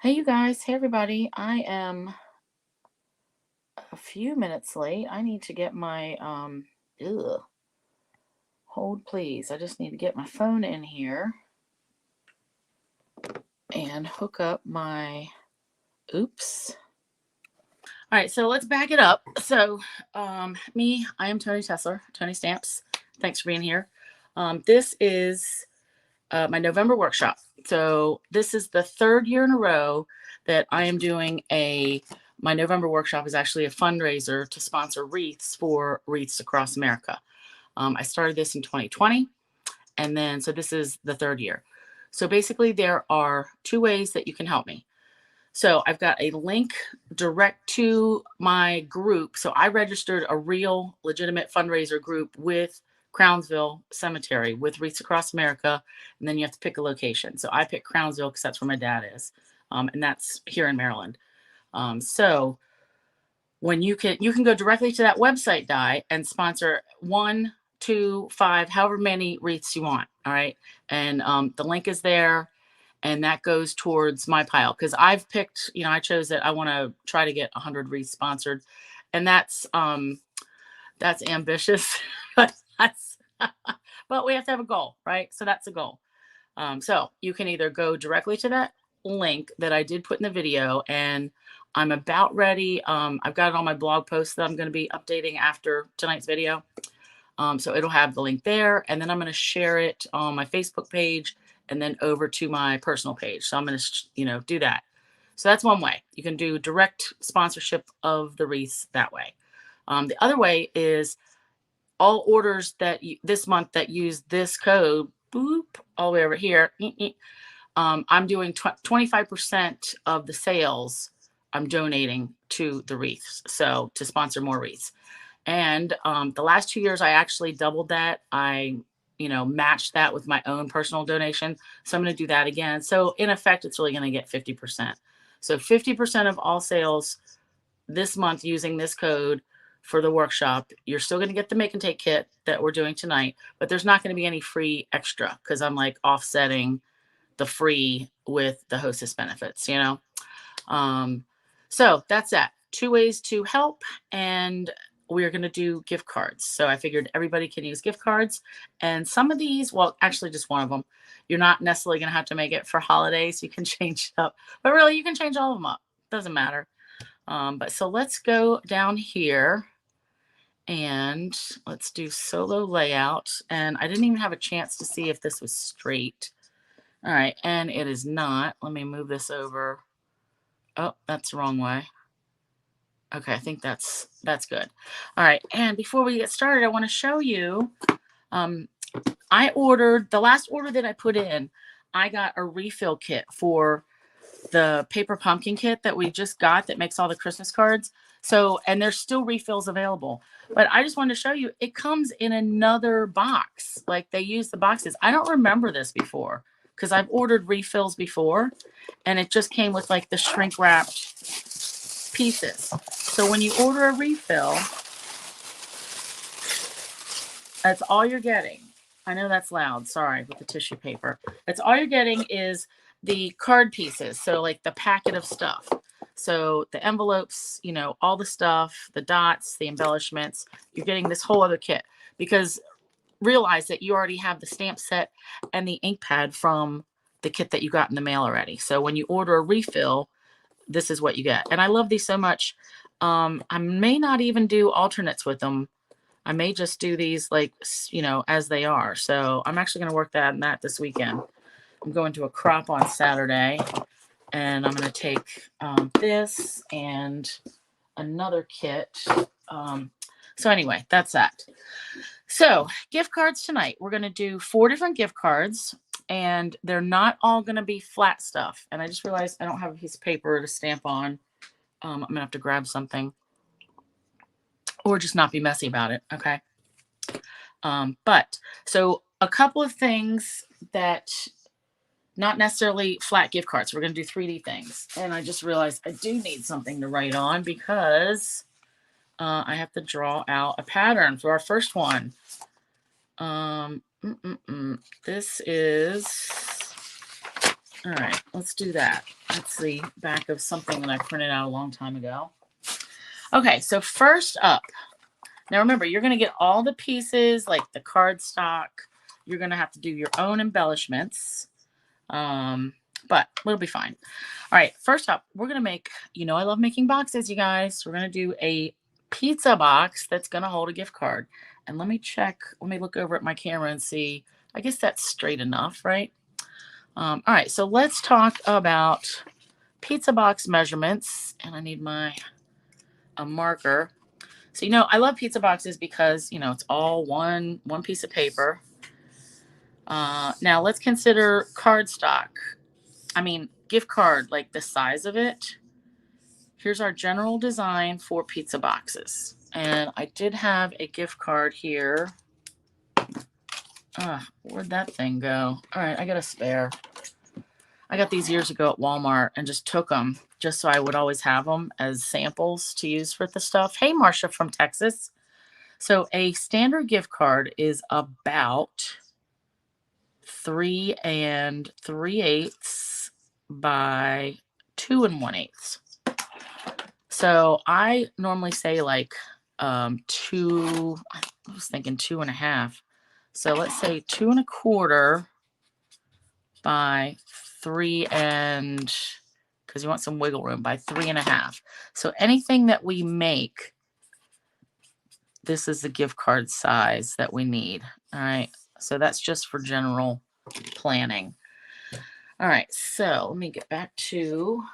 Hey, you guys. Hey, everybody. I am a few minutes late. I need to get my, ugh, hold please. I just need to get my phone in here and hook up my, oops. All right, so let's back it up. So, I am Toni Tessler, ToniStamps. Thanks for being here. This is my November workshop. So this is the third year in a row that I am doing my November workshop is actually a fundraiser to sponsor wreaths for wreaths across America. I started this in 2020, and then so this is the third year. So basically there are two ways that you can help me. So I've got a link direct to my group. So I registered a real legitimate fundraiser group with Crownsville Cemetery with Wreaths Across America. And then you have to pick a location. So I picked Crownsville because that's where my dad is. And that's here in Maryland. So when you can go directly to that website, Di, and sponsor 1, 2, 5, however many wreaths you want. All right. And the link is there, and that goes towards my pile because I've picked, I chose that I want to try to get 100 wreaths sponsored, and that's ambitious, but but we have to have a goal, right? So that's a goal. So you can either go directly to that link that I did put in the video, and I'm about ready. I've got it on my blog post that I'm going to be updating after tonight's video. So it'll have the link there, and then I'm going to share it on my Facebook page and then over to my personal page. So I'm going to, do that. So that's one way. You can do direct sponsorship of the wreaths that way. The other way is all orders that this month that use this code, boop, all the way over here. I'm doing 25% of the sales. I'm donating to the wreaths, so to sponsor more wreaths. And the last 2 years, I actually doubled that. I, matched that with my own personal donation. So I'm going to do that again. So in effect, it's really going to get 50%. So 50% of all sales this month using this code for the workshop. You're still going to get the make and take kit that we're doing tonight, but there's not going to be any free extra because I'm like offsetting the free with the hostess benefits, So that's that. Two ways to help, and we're going to do gift cards. So I figured everybody can use gift cards, and some of these, well, actually just one of them, you're not necessarily going to have to make it for holidays. You can change it up, but really you can change all of them up. Doesn't matter. But so let's go down here and let's do solo layout. And I didn't even have a chance to see if this was straight. All right, and it is not. Let me move this over. Oh, that's the wrong way. Okay, I think that's good. All right, and before we get started, I want to show you, I ordered, the last order that I put in, I got a refill kit for the paper pumpkin kit that we just got that makes all the Christmas cards. So, and there's still refills available. But I just wanted to show you, it comes in another box. Like they use the boxes. I don't remember this before because I've ordered refills before and it just came with like the shrink wrapped pieces. So when you order a refill, that's all you're getting. I know that's loud. Sorry, with the tissue paper. That's all you're getting is the card pieces. So like the packet of stuff. So the envelopes, all the stuff, the dots, the embellishments, you're getting this whole other kit because realize that you already have the stamp set and the ink pad from the kit that you got in the mail already. So when you order a refill, this is what you get. And I love these so much. I may not even do alternates with them. I may just do these like, as they are. So I'm actually going to work that this weekend. I'm going to a crop on Saturday, and I'm going to take this and another kit. So anyway, that's that. So gift cards tonight. We're going to do 4 different gift cards, and they're not all going to be flat stuff. And I just realized I don't have a piece of paper to stamp on. I'm going to have to grab something or just not be messy about it. Okay. But so a couple of things that not necessarily flat gift cards. We're going to do 3D things. And I just realized I do need something to write on because I have to draw out a pattern for our first one. This is All right, let's do that. That's the back of something that I printed out a long time ago. Okay, so first up, now remember, you're going to get all the pieces, like the cardstock. You're going to have to do your own embellishments, but it'll be fine. All right, first up, we're going to make, I love making boxes, you guys. We're going to do a pizza box that's going to hold a gift card. And let me check, let me look over at my camera and see. I guess that's straight enough, right? All right, so let's talk about pizza box measurements. And I need a marker. So, I love pizza boxes because, it's all one piece of paper. Now let's consider cardstock. Gift card, like the size of it. Here's our general design for pizza boxes. And I did have a gift card here. Where'd that thing go? All right, I got a spare. I got these years ago at Walmart and just took them just so I would always have them as samples to use for the stuff. Hey, Marcia from Texas. So a standard gift card is about 3 3/8 by 2 1/8. So I normally say like 2, I was thinking 2.5. So let's say 2 1/4 by 3 because you want some wiggle room, by 3 1/2. So anything that we make, this is the gift card size that we need. All right. So that's just for general planning. All right. So let me get back to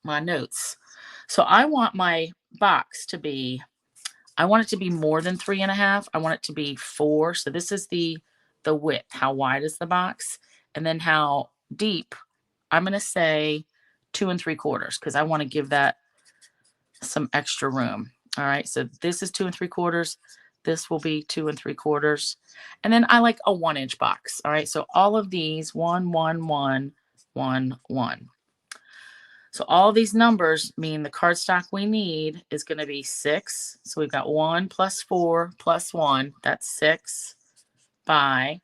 my notes. So I want my box to be, I want it to be more than 3 1/2. I want it to be 4. So this is the width. How wide is the box? And then how deep? I'm going to say 2 3/4 because I want to give that some extra room. All right. So this is 2 3/4. This will be 2 3/4. And then I like a 1-inch box. All right. So all of these 1 1 1 1 1. So all these numbers mean the cardstock we need is going to be 6. So we've got 1 plus 4 plus 1. That's 6 by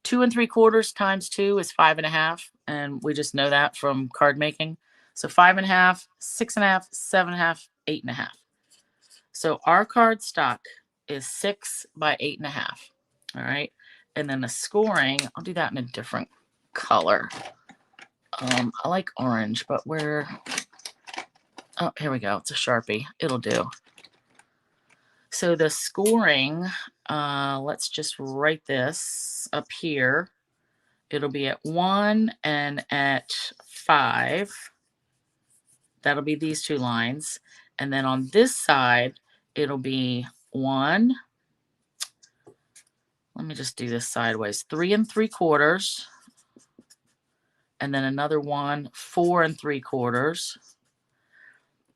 2 3/4 times 2 is 5 1/2. And we just know that from card making. So 5 1/2, 6 1/2, 7 1/2, 8 1/2. So our cardstock is 6 by 8 1/2. All right. And then the scoring, I'll do that in a different color. I like orange, but where? Oh, here we go. It's a Sharpie. It'll do. So the scoring, let's just write this up here. It'll be at 1 and at 5. That'll be these two lines. And then on this side, it'll be 1. Let me just do this sideways. 3 3/4. And then another 1, 4 3/4.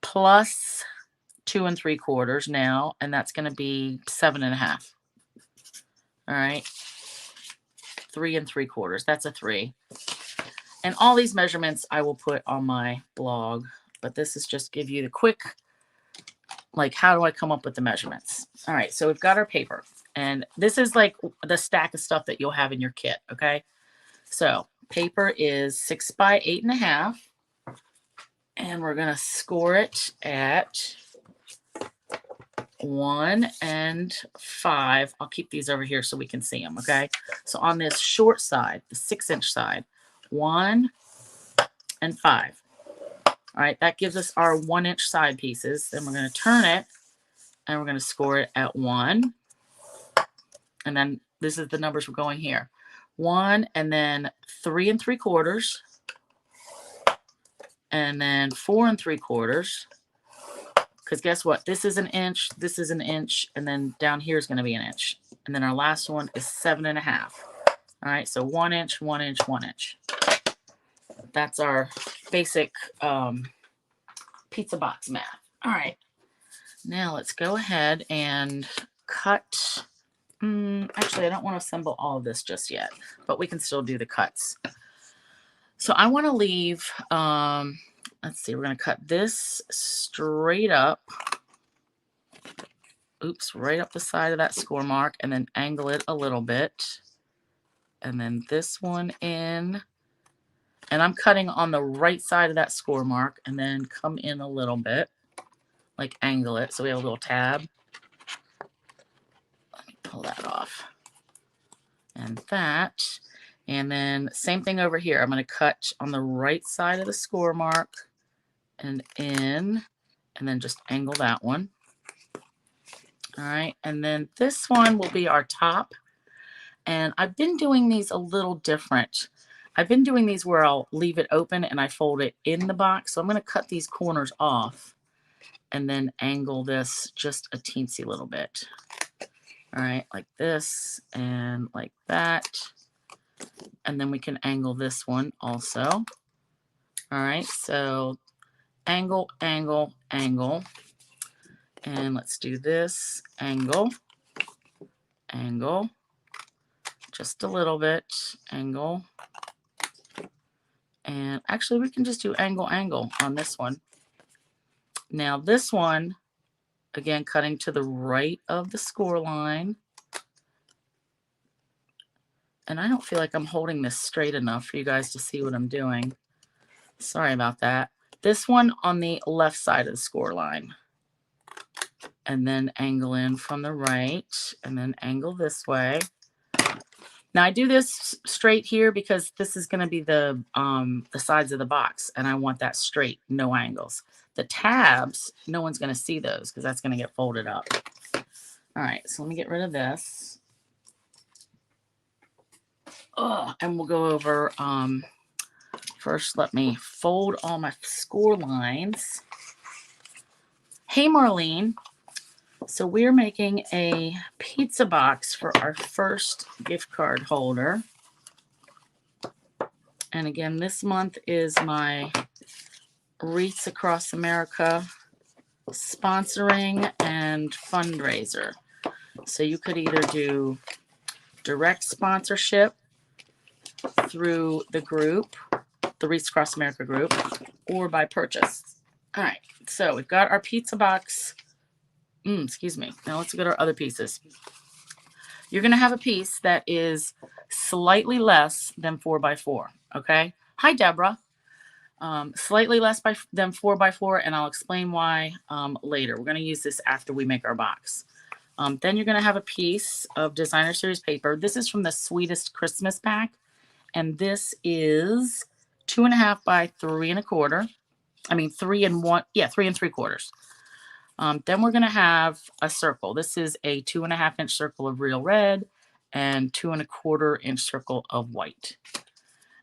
Plus 2 3/4 now, and that's going to be 7 1/2. All right. 3 3/4. That's a 3. And all these measurements I will put on my blog, but this is just give you the quick, like, how do I come up with the measurements? All right. So we've got our paper, and this is like the stack of stuff that you'll have in your kit. Okay. So paper is 6 by 8 1/2, and we're going to score it at 1 and 5. I'll keep these over here so we can see them. Okay. So on this short side, the 6-inch side, 1 and 5. All right. That gives us our 1-inch side pieces. Then we're going to turn it and we're going to score it at 1. And then this is the numbers we're going here. 1 and then 3 3/4. And then 4 3/4. Because guess what? This is an inch, this is an inch, and then down here is going to be an inch. And then our last one is 7 1/2. All right, so 1 inch, 1 inch, 1 inch. That's our basic pizza box math. All right, now let's go ahead and cut. Actually, I don't want to assemble all of this just yet, but we can still do the cuts. So I want to leave, let's see, we're going to cut this straight up. Oops, right up the side of that score mark, and then angle it a little bit. and then this one in. And I'm cutting on the right side of that score mark, and then come in a little bit, like angle it. So we have a little tab. Let me pull that off. And that. And then same thing over here. I'm going to cut on the right side of the score mark and in, and then just angle that one. All right. And then this one will be our top. And I've been doing these a little different. I've been doing these where I'll leave it open and I fold it in the box. So I'm going to cut these corners off and then angle this just a teensy little bit. All right, like this and like that. And then we can angle this one also. All right, so angle, angle, angle. And let's do this, angle, angle, just a little bit, angle. And actually we can just do angle, angle on this one. Now this one, again, cutting to the right of the score line. And I don't feel like I'm holding this straight enough for you guys to see what I'm doing. Sorry about that. This one on the left side of the score line. And then angle in from the right, and then angle this way. Now I do this straight here because this is going to be the sides of the box, and I want that straight, no angles. The tabs, no one's going to see those because that's going to get folded up. All right, so let me get rid of this. And we'll go over, first let me fold all my score lines. Hey, Marlene. So we're making a pizza box for our first gift card holder. And again, this month is my Wreaths Across America sponsoring and fundraiser. So you could either do direct sponsorship through the group, the Wreaths Across America group, or by purchase. All right, so we've got our pizza box. Excuse me. Now let's go to our other pieces. You're going to have a piece that is slightly less than 4x4. Okay. Hi, Deborah. Slightly less than 4x4, and I'll explain why later. We're going to use this after we make our box. Then you're going to have a piece of designer series paper. This is from the Sweetest Christmas pack, and this is 2.5 by 3 1/4. I mean 3 and 1. Yeah, 3 3/4. Then we're going to have a circle. This is a 2.5 inch circle of real red and 2 1/4 inch circle of white.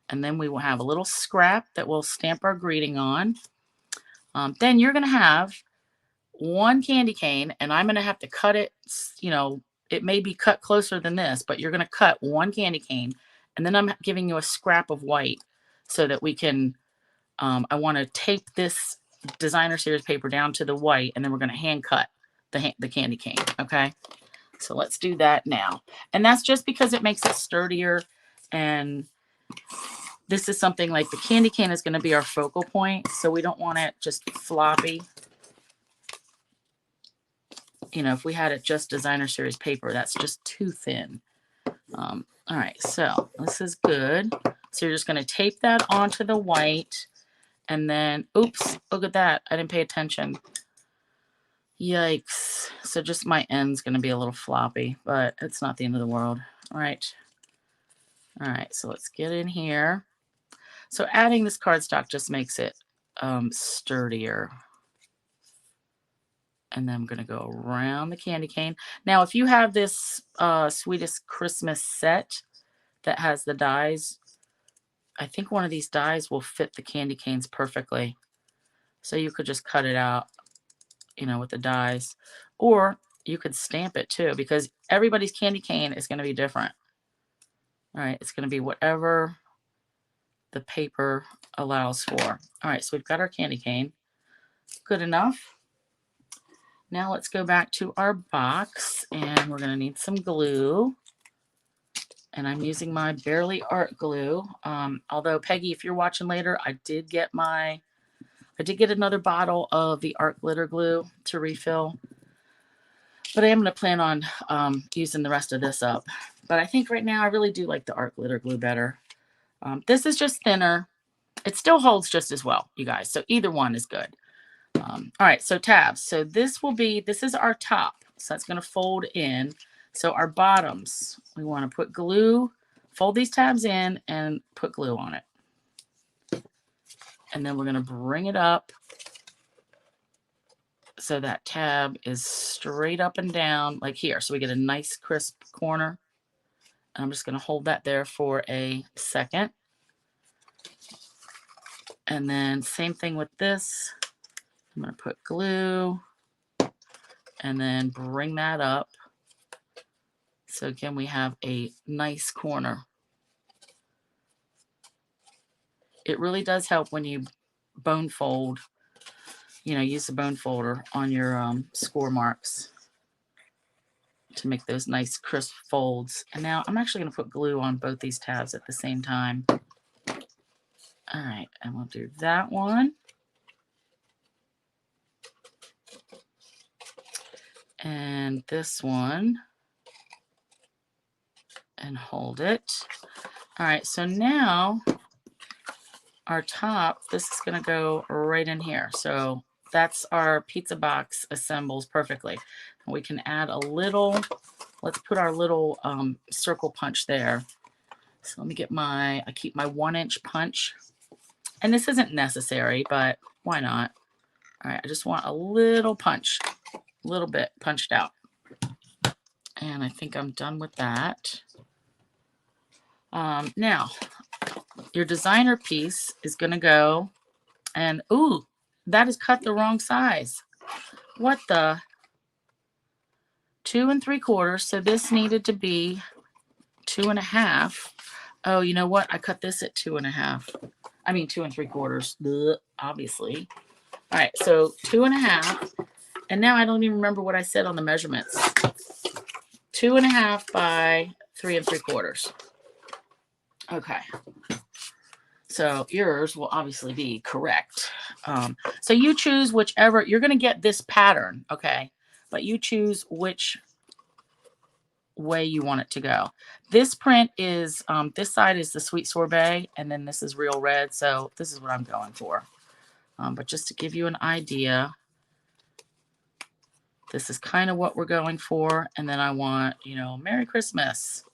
And then we will have a little scrap that we'll stamp our greeting on. Then you're going to have one candy cane, and I'm going to have to cut it. You know, it may be cut closer than this, but you're going to cut one candy cane. And then I'm giving you a scrap of white so that we can, I want to tape this designer series paper down to the white, and then we're going to hand cut the candy cane. Okay, so let's do that now. And that's just because it makes it sturdier, and this is something like the candy cane is going to be our focal point, so we don't want it just floppy. You know, if we had it just designer series paper, that's just too thin. All right, so this is good. So you're just going to tape that onto the white. And then, oops, look at that. I didn't pay attention. Yikes. So just my end's going to be a little floppy, but it's not the end of the world. All right. All right, so let's get in here. So adding this cardstock just makes it sturdier. And then I'm going to go around the candy cane. Now, if you have this Sweetest Christmas set that has the dies, I think one of these dies will fit the candy canes perfectly. So you could just cut it out, you know, with the dies. Or you could stamp it too, because everybody's candy cane is going to be different. All right, it's going to be whatever the paper allows for. All right, so we've got our candy cane. Good enough. Now let's go back to our box, and we're going to need some glue. And I'm using my Barely Art glue. Although, Peggy, if you're watching later, I did get another bottle of the art glitter glue to refill. But I am going to plan on using the rest of this up. But I think right now I really do like the art glitter glue better. This is just thinner. It still holds just as well, you guys. So either one is good. All right, so tabs. So this is our top. So that's going to fold in. So our bottoms, we want to put glue, fold these tabs in and put glue on it. And then we're going to bring it up so that tab is straight up and down like here. So we get a nice crisp corner. And I'm just going to hold that there for a second. And then same thing with this. I'm going to put glue and then bring that up. So again, we have a nice corner. It really does help when you bone fold, you know, use the bone folder on your score marks to make those nice crisp folds. And now I'm actually going to put glue on both these tabs at the same time. All right, and we'll do that one. And this one. And hold it. All right, so now our top, this is going to go right in here. So that's our pizza box assembles perfectly. We can add a little, let's put our little circle punch there. So let me get I keep my 1-inch punch. And this isn't necessary, but why not? All right, I just want a little punch, a little bit punched out. And I think I'm done with that. Now, your designer piece is going to go, and ooh, that is cut the wrong size. What the? 2 3/4. So this needed to be 2 1/2. Oh, you know what? I cut this at 2 1/2. I mean 2 3/4. Obviously. All right, so 2 1/2. And now I don't even remember what I said on the measurements. 2 1/2 by 3 3/4. Okay. So yours will obviously be correct. So you choose whichever, you're going to get this pattern, okay? But you choose which way you want it to go. This print is, this side is the sweet sorbet, and then this is real red. So this is what I'm going for. But just to give you an idea, this is kind of what we're going for. And then I want, you know, Merry Christmas.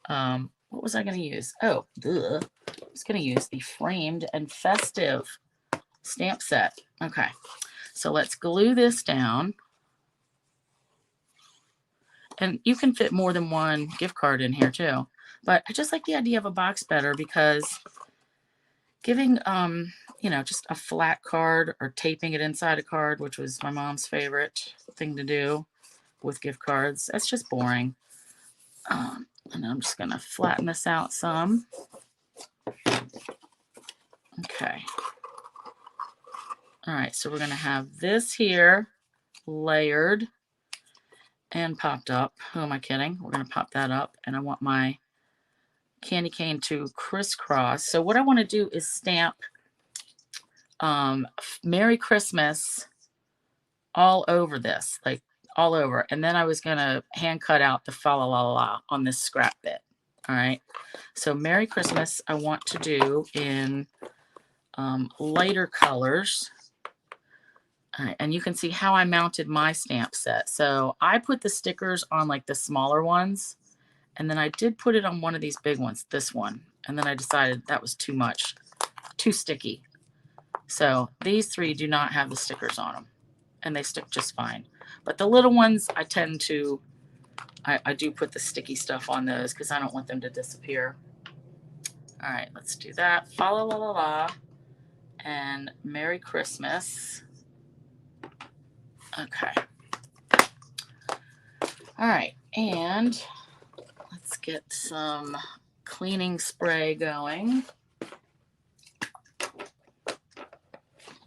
What was I going to use? Oh, duh. I was going to use the framed and festive stamp set. Okay, so let's glue this down. And you can fit more than one gift card in here too. But I just like the idea of a box better because giving, you know, just a flat card or taping it inside a card, which was my mom's favorite thing to do with gift cards, that's just boring. And I'm just going to flatten this out some. Okay. All right, so we're going to have this here layered and popped up. Who am I kidding? We're going to pop that up, and I want my candy cane to crisscross. So what I want to do is stamp Merry Christmas all over this, like all over. And then I was going to hand cut out the fa la la la on this scrap bit. All right. So Merry Christmas I want to do in lighter colors. All right, and you can see how I mounted my stamp set. So I put the stickers on like the smaller ones, and then I did put it on one of these big ones, this one. And then I decided that was too much, too sticky. So these 3 do not have the stickers on them, and they stick just fine. But the little ones, I tend to, I do put the sticky stuff on those because I don't want them to disappear. All right, let's do that. Fa la la la la, and Merry Christmas. Okay. All right, and let's get some cleaning spray going.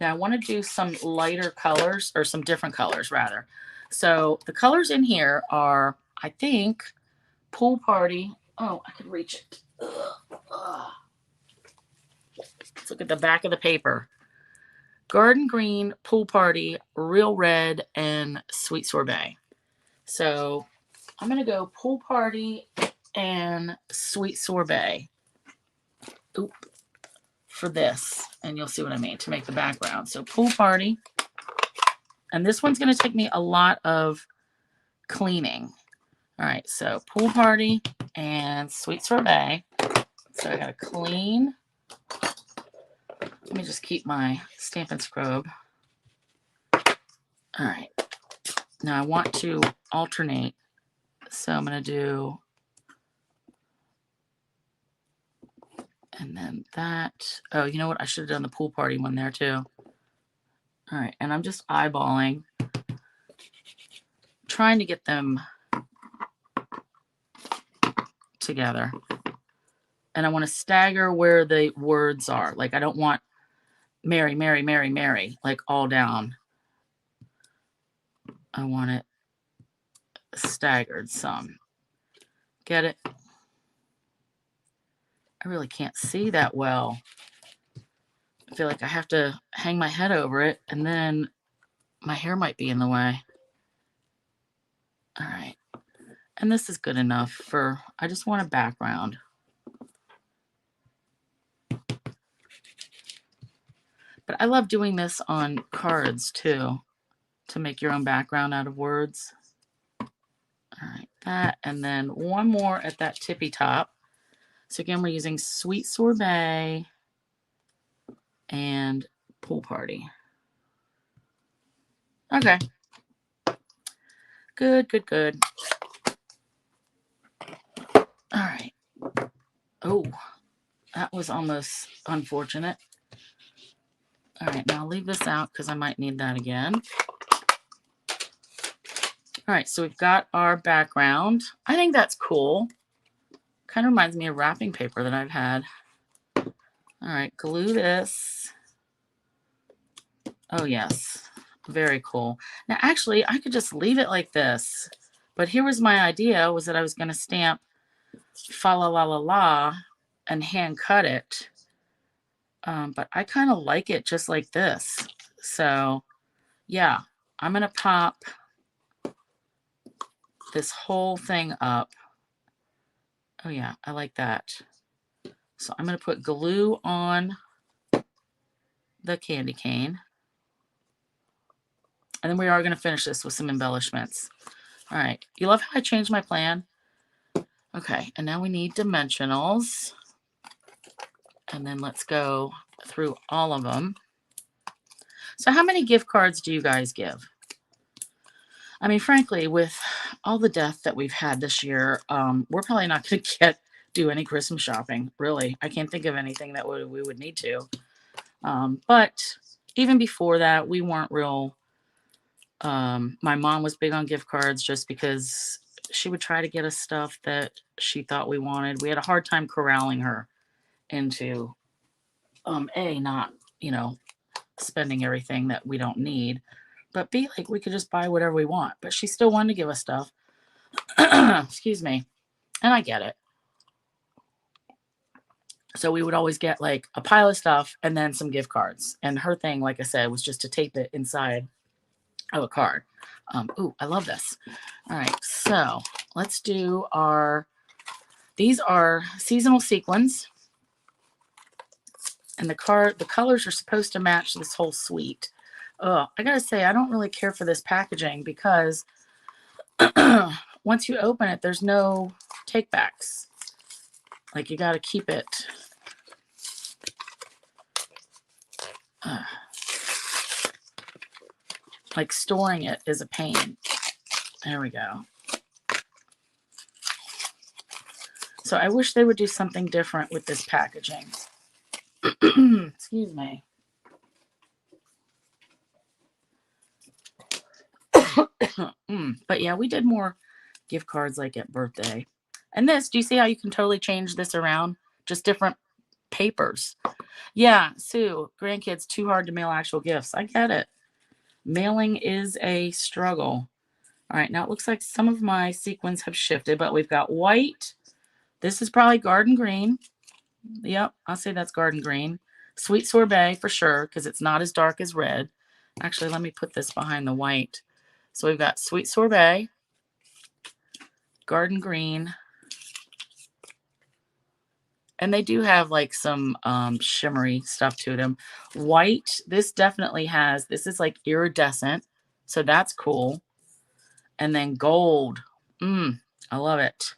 Now I want to do some lighter colors, or some different colors rather. So the colors in here are, I think, Pool Party. Oh, I can reach it. Ugh. Let's look at the back of the paper. Garden Green, Pool Party, Real Red, and Sweet Sorbet. So I'm going to go Pool Party and Sweet Sorbet. Oop, for this. And you'll see what I mean to make the background. So Pool Party. And this one's going to take me a lot of cleaning. All right, so Pool Party and Sweet Sorbet. So I got to clean. Let me just keep my Stampin' Scrub. All right. Now I want to alternate. So I'm going to do, and then that. Oh, you know what? I should have done the Pool Party one there too. All right, and I'm just eyeballing, trying to get them together. And I want to stagger where the words are. Like I don't want Mary, Mary, Mary, Mary, like all down. I want it staggered some. Get it? I really can't see that well. I feel like I have to hang my head over it, and then my hair might be in the way. All right. And this is good enough for, I just want a background. But I love doing this on cards too, to make your own background out of words. All right, that, and then one more at that tippy top. So again, we're using Sweet Sorbet and Pool Party. Okay. Good, good, good. All right. Oh, that was almost unfortunate. All right, now I'll leave this out because I might need that again. All right, so we've got our background. I think that's cool. Kind of reminds me of wrapping paper that I've had. All right, glue this. Oh, yes. Very cool. Now, actually, I could just leave it like this. But here was my idea, was that I was going to stamp fa la la la la and hand cut it. But I kind of like it just like this. So, yeah, I'm going to pop this whole thing up. Oh, yeah, I like that. So I'm going to put glue on the candy cane. And then we are going to finish this with some embellishments. All right. You love how I changed my plan? Okay. And now we need dimensionals. And then let's go through all of them. So how many gift cards do you guys give? I mean, frankly, with all the death that we've had this year, we're probably not going to do any Christmas shopping, really. I can't think of anything that we would need to. But even before that, we weren't real. My mom was big on gift cards just because she would try to get us stuff that she thought we wanted. We had a hard time corralling her into, not, spending everything that we don't need, but B, like we could just buy whatever we want. But she still wanted to give us stuff. Excuse me. And I get it. So we would always get like a pile of stuff and then some gift cards. And her thing, like I said, was just to tape it inside of a card. Ooh, I love this. All right, so let's do these are seasonal sequins. And the colors are supposed to match this whole suite. I gotta say, I don't really care for this packaging because once you open it, there's no take backs. Like you gotta keep it. Like storing it is a pain. There we go. So I wish they would do something different with this packaging. Excuse me. But yeah, we did more gift cards like at birthday. And this, do you see how you can totally change this around? Just different papers. Yeah, Sue, grandkids, too hard to mail actual gifts. I get it. Mailing is a struggle. All right, now it looks like some of my sequins have shifted, but we've got white. This is probably garden green. Yep, I'll say that's garden green. Sweet sorbet for sure, because it's not as dark as red. Actually, let me put this behind the white. So we've got sweet sorbet. garden green. And they do have like some shimmery stuff to them. White, this definitely has, this is like iridescent. So that's cool. And then gold. I love it.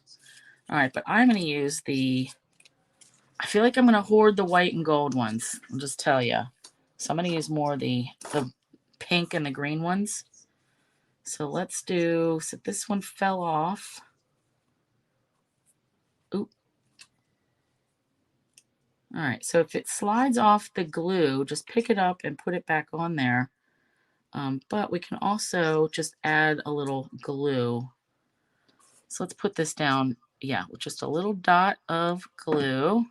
All right, but I'm going to use the, I feel like I'm going to hoard the white and gold ones. I'll just tell you. So I'm going to use more of the pink and the green ones. So let's do, so this one fell off. Oop. All right, so if it slides off the glue, just pick it up and put it back on there. But we can also just add a little glue. So let's put this down, yeah, with just a little dot of glue.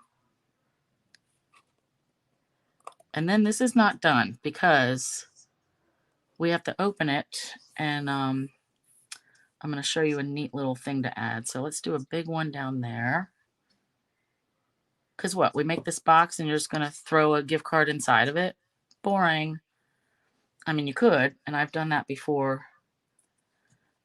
And then this is not done because we have to open it, and I'm going to show you a neat little thing to add. So let's do a big one down there. Because what? We make this box and you're just going to throw a gift card inside of it? Boring. I mean, you could, and I've done that before,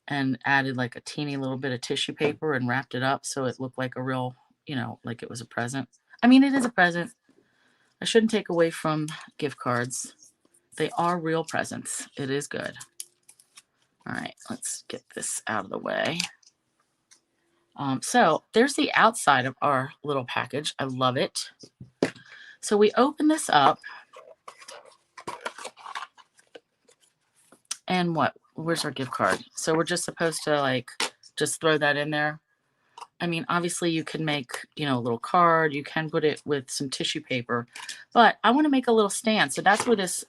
and added like a teeny little bit of tissue paper and wrapped it up so it looked like a real, you know, like it was a present. I mean, it is a present. I shouldn't take away from gift cards. They are real presents. It is good. All right, let's get this out of the way. So there's the outside of our little package. I love it. So we open this up. And what? Where's our gift card? So we're just supposed to like just throw that in there. I mean, obviously you can make, you know, a little card. You can put it with some tissue paper. But I want to make a little stand. So that's where this,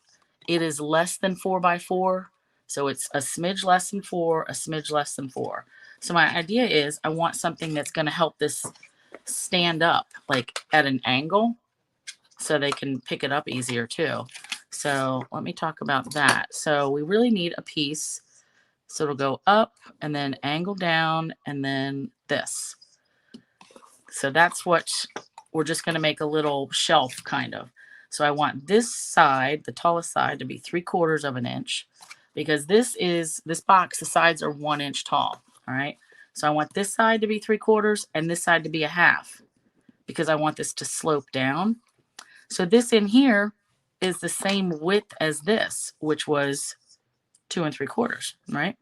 it is less than 4x4. So it's a smidge less than 4, a smidge less than 4. So my idea is I want something that's going to help this stand up like at an angle so they can pick it up easier too. So let me talk about that. So we really need a piece. So it'll go up and then angle down and then this. So that's what we're just going to make a little shelf kind of. So I want this side, the tallest side, to be 3/4 of an inch because this box, the sides are 1 inch tall. All right. So I want this side to be 3/4 and this side to be 1/2 because I want this to slope down. So this in here is the same width as this, which was 2 3/4, right?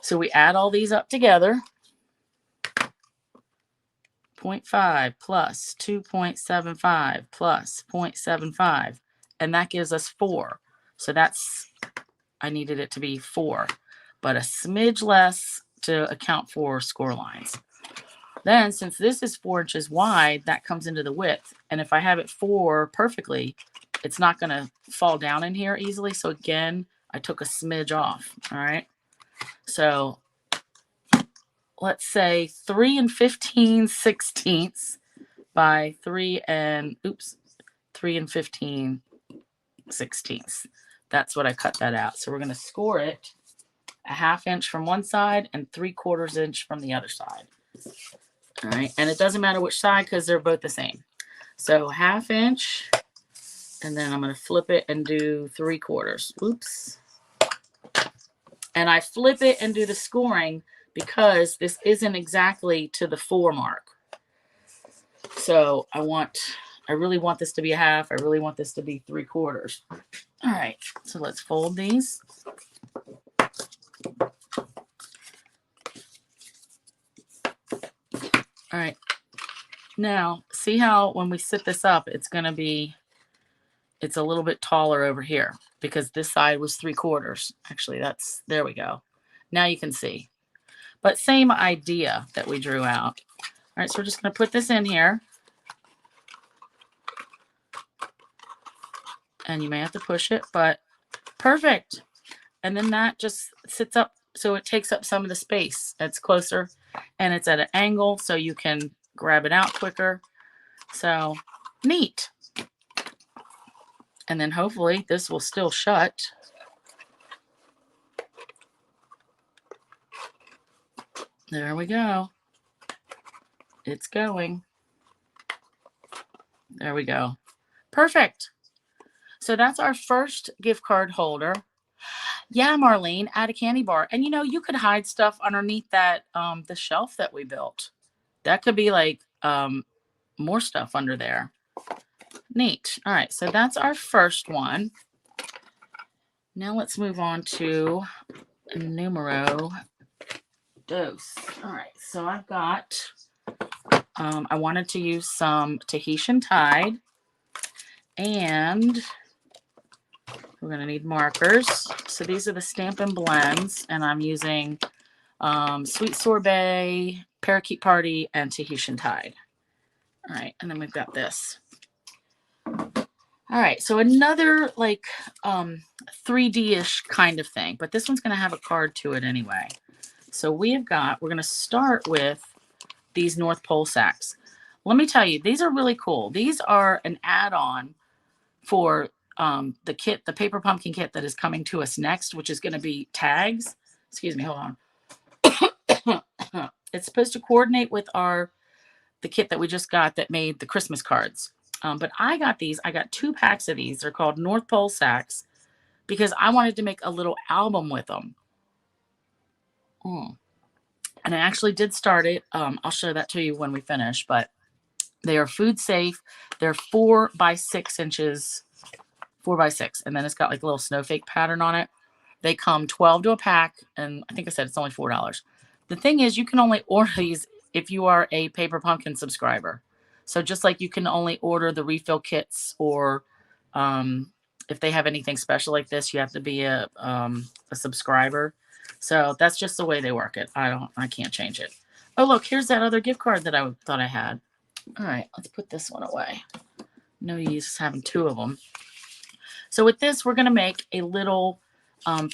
So we add all these up together. 0.5 plus 2.75 plus 0.75, and that gives us 4. So that's, I needed it to be 4, but a smidge less to account for score lines. Then since this is 4 inches wide, that comes into the width. And if I have it 4 perfectly, it's not going to fall down in here easily. So again, I took a smidge off. All right. So let's say 3 15/16 by 3 15/16. That's what I cut that out. So we're going to score it 1/2 inch from one side and 3/4 inch from the other side. All right. And it doesn't matter which side because they're both the same. So 1/2 inch, and then I'm going to flip it and do 3/4. Oops. And I flip it and do the scoring because this isn't exactly to the 4 mark. So I really want this to be 1/2. I really want this to be 3/4. All right, so let's fold these. All right, now see how when we sit this up, it's a little bit taller over here because this side was 3/4. Actually, there we go. Now you can see. But same idea that we drew out. All right, so we're just going to put this in here. And you may have to push it, but perfect. And then that just sits up, so it takes up some of the space. It's closer, and it's at an angle, so you can grab it out quicker. So neat. And then hopefully this will still shut. There we go. It's going. There we go. Perfect. So that's our first gift card holder. Yeah, Marlene, add a candy bar. And you know, you could hide stuff underneath that the shelf that we built. That could be like more stuff under there. Neat. All right, so that's our first one. Now let's move on to numero dos. All right, so I've got, I wanted to use some Tahitian Tide, and we're going to need markers. So these are the Stampin' Blends, and I'm using Sweet Sorbet, Parakeet Party, and Tahitian Tide. All right, and then we've got this. All right, so another like 3D-ish kind of thing, but this one's going to have a card to it anyway. So we're going to start with these North Pole sacks. Let me tell you, these are really cool. These are an add-on for the kit, the paper pumpkin kit that is coming to us next, which is going to be tags. Excuse me, hold on. It's supposed to coordinate with the kit that we just got that made the Christmas cards. But I got these. I got 2 packs of these. They're called North Pole sacks because I wanted to make a little album with them. And I actually did start it. I'll show that to you when we finish, but they are food safe. They're 4 by 6 inches, 4 by 6. And then it's got like a little snowflake pattern on it. They come 12 to a pack. And I think I said it's only $4. The thing is, you can only order these if you are a Paper Pumpkin subscriber. So just like you can only order the refill kits, or if they have anything special like this, you have to be a subscriber. So that's just the way they work it. I can't change it. Oh, look, here's that other gift card that I thought I had. All right, let's put this one away. No use having 2 of them. So with this, we're going to make a little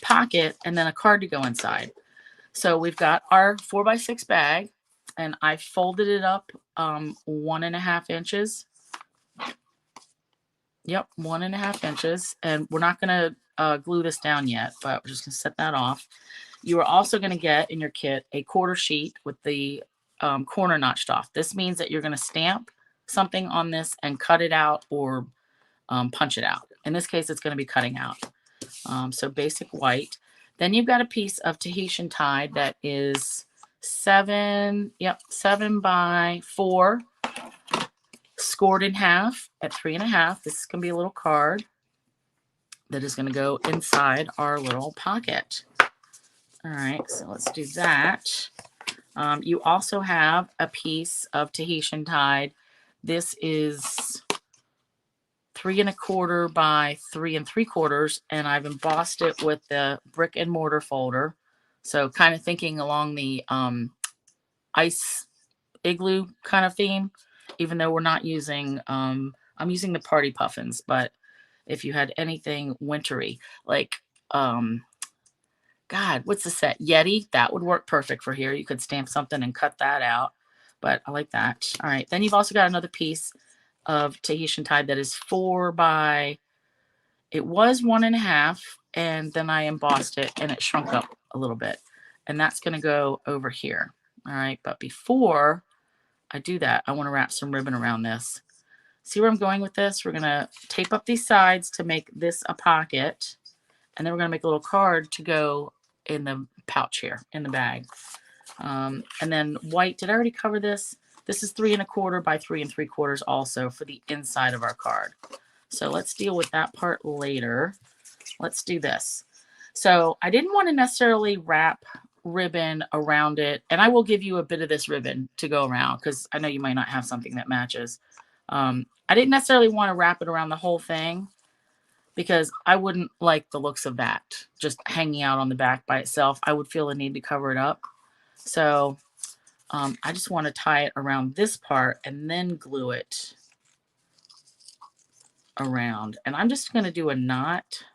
pocket and then a card to go inside. So we've got our 4 by 6 bag, and I folded it up 1.5 inches. Yep, 1.5 inches. And we're not going to glue this down yet, but we're just going to set that off. You are also going to get in your kit a quarter sheet with the corner notched off. This means that you're going to stamp something on this and cut it out or punch it out. In this case, it's going to be cutting out. So basic white. Then you've got a piece of Tahitian Tide that is 7 by 4, scored in half at 3.5. This is going to be a little card that is going to go inside our little pocket. All right, so let's do that. You also have a piece of Tahitian Tide. This is 3 1/4 by 3 3/4, and I've embossed it with the brick and mortar folder. So kind of thinking along the ice igloo kind of theme, even though we're not using, I'm using the party puffins, but if you had anything wintry, like, God, what's the set? Yeti, that would work perfect for here. You could stamp something and cut that out, but I like that. All right, then you've also got another piece of Tahitian Tide that is 4 by, it was 1.5, and then I embossed it and it shrunk up a little bit, and that's going to go over here. All right, but before I do that, I want to wrap some ribbon around this. See where I'm going with this? We're going to tape up these sides to make this a pocket, and then we're going to make a little card to go in the pouch here, in the bag. And then white, did I already cover this? This is 3 1/4 by 3 3/4 also for the inside of our card. So let's deal with that part later. Let's do this. So I didn't want to necessarily wrap ribbon around it, and I will give you a bit of this ribbon to go around because I know you might not have something that matches. I didn't necessarily want to wrap it around the whole thing because I wouldn't like the looks of that just hanging out on the back by itself. I would feel a need to cover it up. So I just want to tie it around this part and then glue it around. And I'm just going to do a knot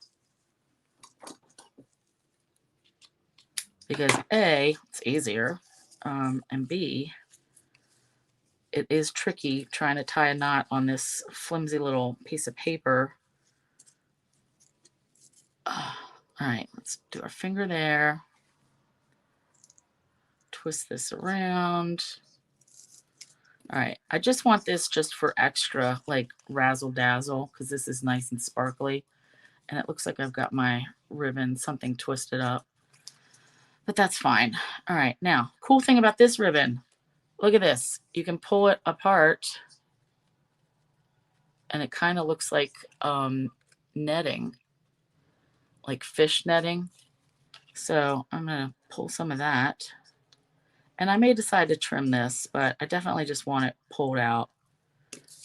because A, it's easier, and B, it is tricky trying to tie a knot on this flimsy little piece of paper. All right, let's do our finger there. Twist this around. All right, I just want this just for extra, like razzle dazzle, because this is nice and sparkly. And it looks like I've got my ribbon, something twisted up. But that's fine. All right, now, cool thing about this ribbon, look at this. You can pull it apart, and it kind of looks like netting, like fish netting. So I'm going to pull some of that. And I may decide to trim this, but I definitely just want it pulled out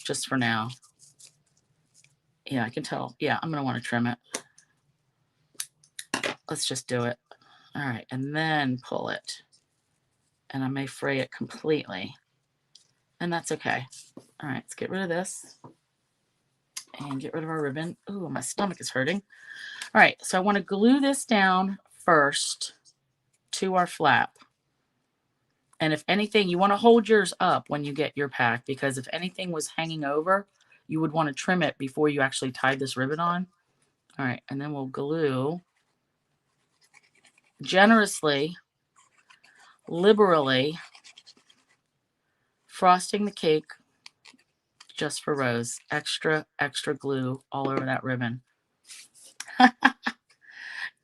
just for now. Yeah, I can tell. Yeah, I'm going to want to trim it. Let's just do it. All right, and then pull it. And I may fray it completely. And that's okay. All right, let's get rid of this. And get rid of our ribbon. Ooh, my stomach is hurting. All right, so I want to glue this down first to our flap. And if anything, you want to hold yours up when you get your pack, because if anything was hanging over, you would want to trim it before you actually tied this ribbon on. All right, and then we'll glue generously, liberally, frosting the cake just for Rose. Extra, extra glue all over that ribbon.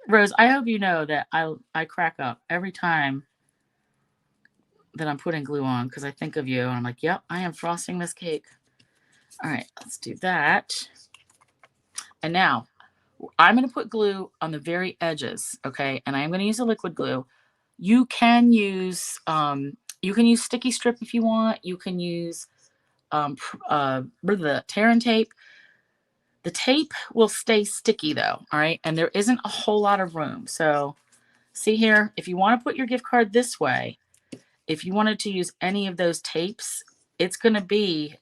Rose, I hope you know that I crack up every time that I'm putting glue on, because I think of you and I'm like, yep, I am frosting this cake. All right, let's do that. And now I'm going to put glue on the very edges, okay? And I'm going to use a liquid glue. You can use sticky strip if you want. You can use the tear and tape. The tape will stay sticky though, all right? And there isn't a whole lot of room. So see here, if you want to put your gift card this way, if you wanted to use any of those tapes, it's going to be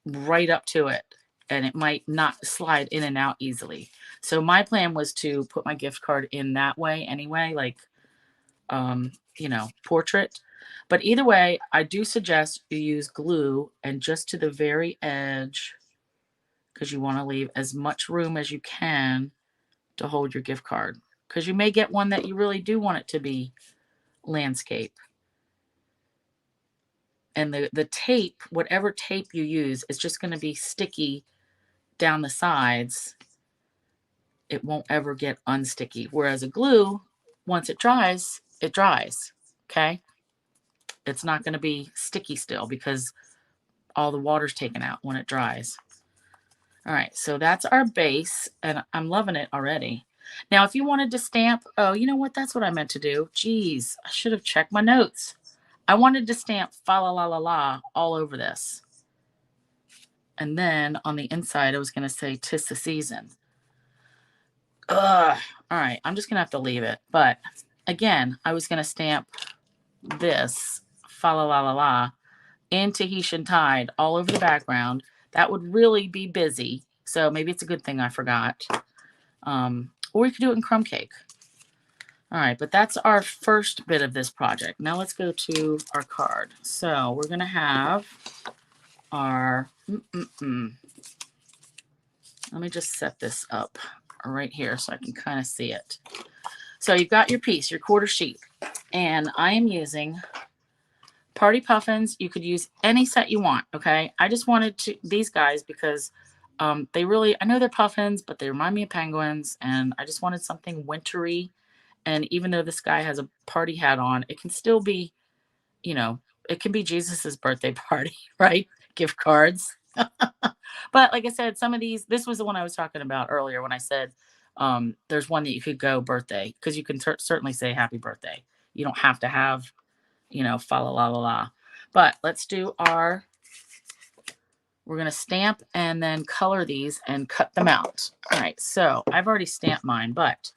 right up to it, and it might not slide in and out easily. So my plan was to put my gift card in that way anyway, like, portrait. But either way, I do suggest you use glue and just to the very edge, because you want to leave as much room as you can to hold your gift card, because you may get one that you really do want it to be landscape. And the tape, whatever tape you use, is just going to be sticky down the sides. It won't ever get unsticky. Whereas a glue, once it dries, okay? It's not going to be sticky still because all the water's taken out when it dries. All right, so that's our base, and I'm loving it already. Now, if you wanted to stamp, oh, you know what? That's what I meant to do. Geez, I should have checked my notes. I wanted to stamp fa la la la la all over this. And then on the inside, I was going to say 'tis the season. Ugh. All right, I'm just going to have to leave it. But again, I was going to stamp this fa la la la la in Tahitian Tide all over the background. That would really be busy. So maybe it's a good thing I forgot. Or you could do it in crumb cake. All right, but that's our first bit of this project. Now let's go to our card. So we're going to have our... Let me just set this up right here so I can kind of see it. So you've got your piece, your quarter sheet, and I am using Party Puffins. You could use any set you want, okay? I just wanted these guys because they really, I know they're puffins, but they remind me of penguins, and I just wanted something wintry. And even though this guy has a party hat on, it can still be, it can be Jesus's birthday party, right? Gift cards. But like I said, some of these, this was the one I was talking about earlier when I said there's one that you could go birthday, because you can certainly say happy birthday. You don't have to have, fa la la la la. But let's do we're going to stamp and then color these and cut them out. All right, so I've already stamped mine, but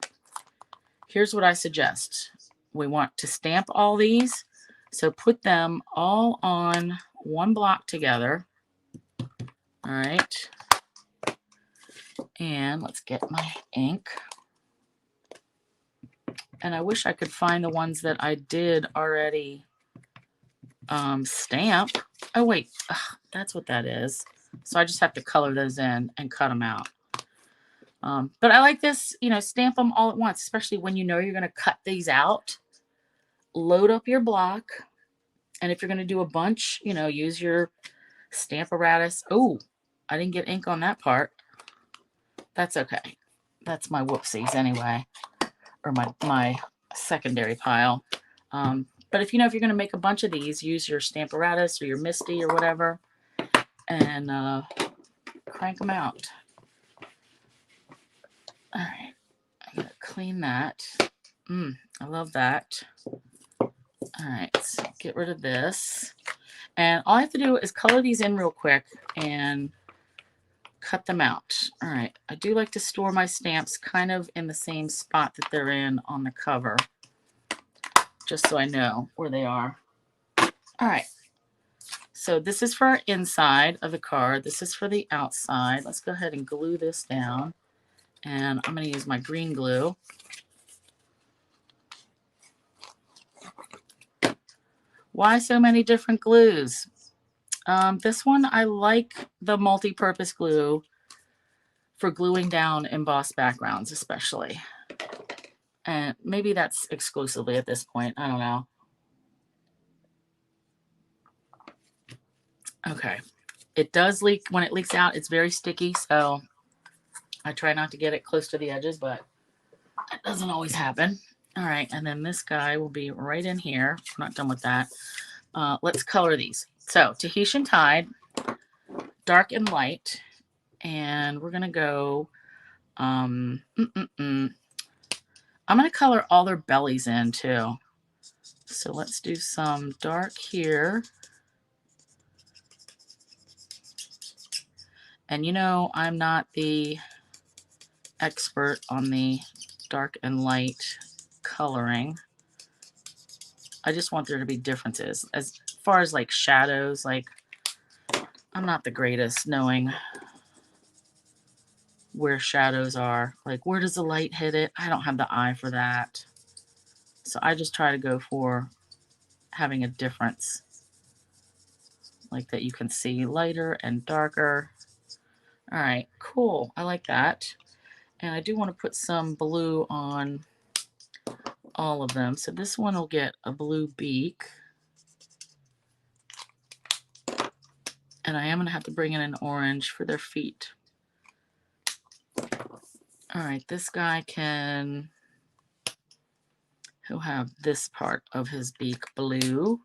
here's what I suggest. We want to stamp all these. So put them all on one block together. All right. And let's get my ink. And I wish I could find the ones that I did already stamp. Oh, wait. Ugh, that's what that is. So I just have to color those in and cut them out. But I like this, stamp them all at once, especially when you know you're going to cut these out. Load up your block. And if you're going to do a bunch, use your Stamparatus. Oh, I didn't get ink on that part. That's okay. That's my whoopsies anyway, or my secondary pile. But if you know if you're going to make a bunch of these, use your Stamparatus or your Misty or whatever, and crank them out. All right, I'm going to clean that. I love that. All right, so get rid of this. And all I have to do is color these in real quick and cut them out. All right, I do like to store my stamps kind of in the same spot that they're in on the cover, just so I know where they are. All right, so this is for our inside of the card. This is for the outside. Let's go ahead and glue this down. And I'm going to use my green glue. Why so many different glues? This one, I like the multi-purpose glue for gluing down embossed backgrounds especially. And maybe that's exclusively at this point. I don't know. Okay. It does leak. When it leaks out, it's very sticky, so I try not to get it close to the edges, but that doesn't always happen. All right, and then this guy will be right in here. We're not done with that. Let's color these. So Tahitian Tide, dark and light, and we're gonna go. I'm gonna color all their bellies in too. So let's do some dark here. And you know, I'm not the expert on the dark and light coloring. I just want there to be differences. As far as like shadows, like I'm not the greatest knowing where shadows are. Like where does the light hit it? I don't have the eye for that. So I just try to go for having a difference. Like that you can see lighter and darker. All right, cool. I like that. And I do want to put some blue on all of them. So this one will get a blue beak. And I am going to have to bring in an orange for their feet. All right, this guy he'll have this part of his beak blue.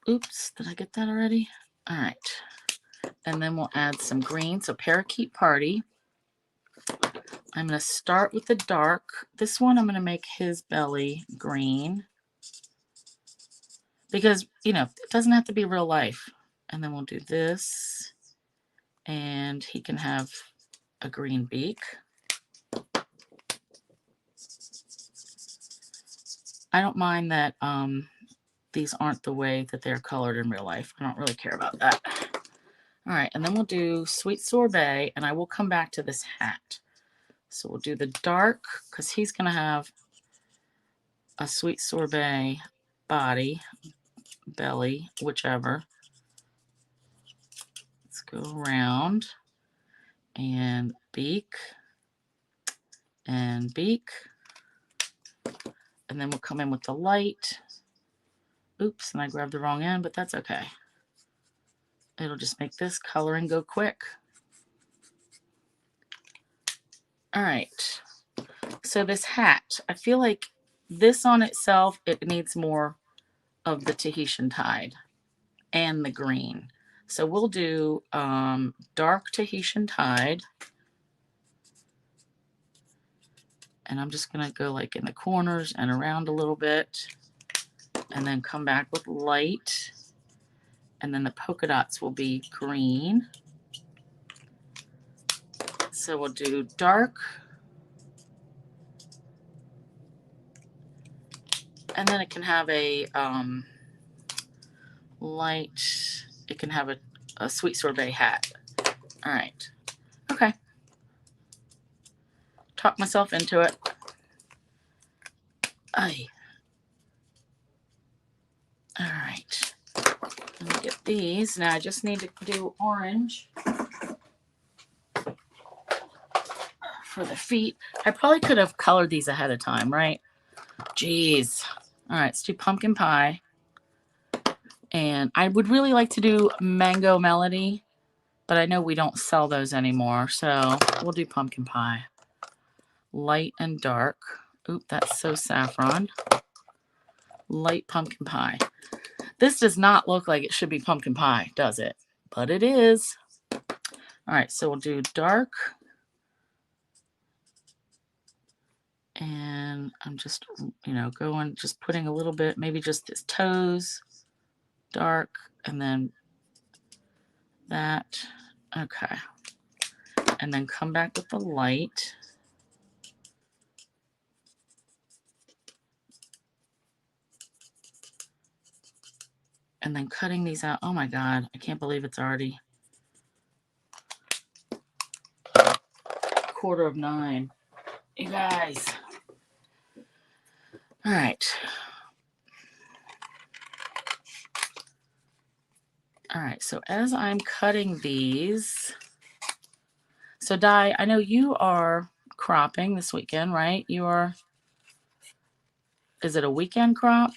Oops, did I get that already? All right. And then we'll add some green. So Parakeet Party. I'm going to start with the dark. This one I'm going to make his belly green. Because, you know, it doesn't have to be real life. And then we'll do this. And he can have a green beak. I don't mind that these aren't the way that they're colored in real life. I don't really care about that. All right, and then we'll do Sweet Sorbet, and I will come back to this hat. So we'll do the dark, because he's going to have a Sweet Sorbet body, belly, whichever. Let's go around, and beak, and beak. And then we'll come in with the light. Oops, and I grabbed the wrong end, but that's okay. It'll just make this coloring go quick. All right. So this hat, I feel like this on itself, it needs more of the Tahitian Tide and the green. So we'll do dark Tahitian Tide. And I'm just going to go like in the corners and around a little bit. And then come back with light. And then the polka dots will be green. So we'll do dark. And then it can have a light, it can have a Sweet Sorbet hat. All right. Okay. Talk myself into it. Aye. All right. Let me get these. Now I just need to do orange for the feet. I probably could have colored these ahead of time, right? Jeez. All right, let's do pumpkin pie. And I would really like to do Mango Melody, but I know we don't sell those anymore. So we'll do pumpkin pie. Light and dark. Oop, that's so saffron. Light pumpkin pie. This does not look like it should be pumpkin pie, does it? But it is. All right, so we'll do dark. And I'm just, going, just putting a little bit, maybe just his toes, dark, and then that. Okay. And then come back with the light. And then cutting these out. Oh my God, I can't believe it's already 9:15. You guys. All right. All right, so as I'm cutting these, so Di, I know you are cropping this weekend, right? You are, is it a weekend crop?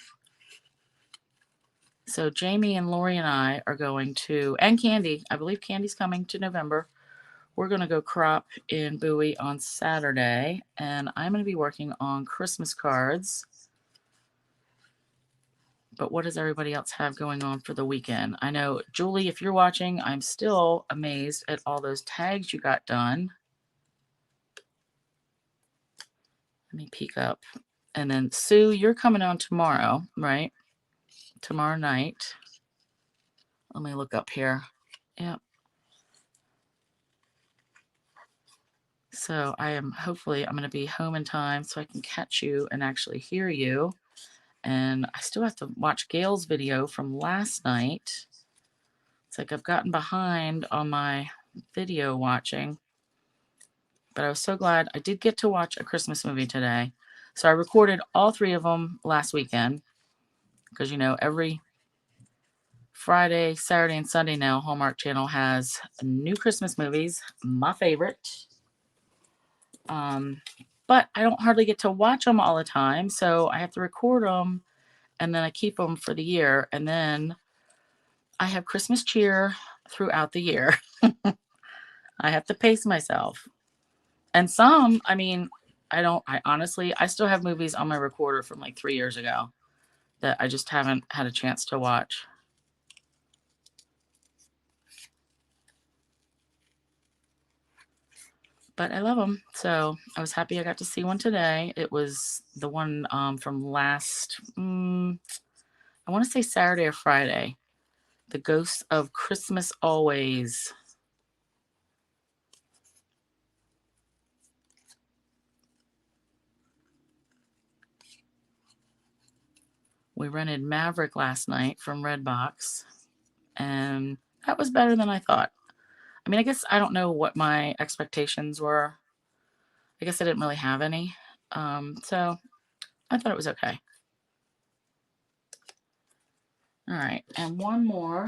So Jamie and Lori and I are going to, and Candy, I believe Candy's coming to November. We're going to go crop in Bowie on Saturday, and I'm going to be working on Christmas cards. But what does everybody else have going on for the weekend? I know, Julie, if you're watching, I'm still amazed at all those tags you got done. Let me peek up. And then, Sue, you're coming on tomorrow, right? Tomorrow night. Let me look up here. Yep. So hopefully, I'm going to be home in time so I can catch you and actually hear you. And I still have to watch Gail's video from last night. It's like I've gotten behind on my video watching. But I was so glad I did get to watch a Christmas movie today. So I recorded all 3 of them last weekend. Because, every Friday, Saturday, and Sunday now, Hallmark Channel has new Christmas movies. My favorite. But I don't hardly get to watch them all the time. So I have to record them. And then I keep them for the year. And then I have Christmas cheer throughout the year. I have to pace myself. And some, I honestly, I still have movies on my recorder from like 3 years ago that I just haven't had a chance to watch. But I love them. So I was happy I got to see one today. It was the one from last, I want to say Saturday or Friday. The Ghosts of Christmas Always. We rented Maverick last night from Redbox. And that was better than I thought. I guess I don't know what my expectations were. I guess I didn't really have any. So I thought it was okay. All right, and one more.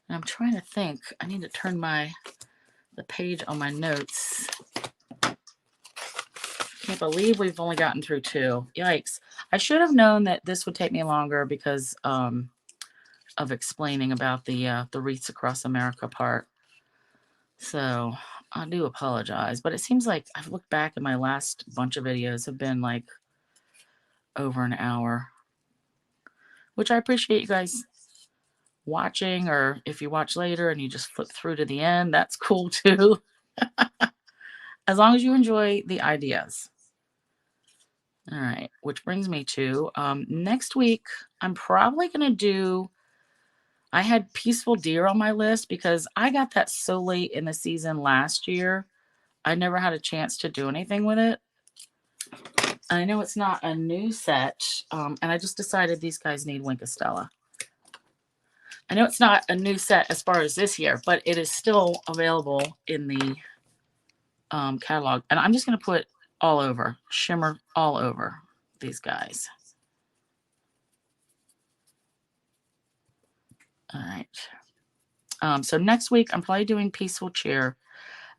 And I'm trying to think. I need to turn the page on my notes. Can't believe we've only gotten through 2. Yikes. I should have known that this would take me longer because of explaining about the Wreaths Across America part. So I do apologize, but it seems like I've looked back at my last bunch of videos have been like over an hour, which I appreciate you guys watching, or if you watch later and you just flip through to the end, that's cool too. As long as you enjoy the ideas. All right, which brings me to next week, I'm probably going to do, I had Peaceful Deer on my list because I got that so late in the season last year. I never had a chance to do anything with it. I know it's not a new set, and I just decided these guys need Winkastella. I know it's not a new set as far as this year, but it is still available in the catalog. And I'm just going to put all over, shimmer all over these guys. All right. So next week, I'm probably doing Peaceful Cheer.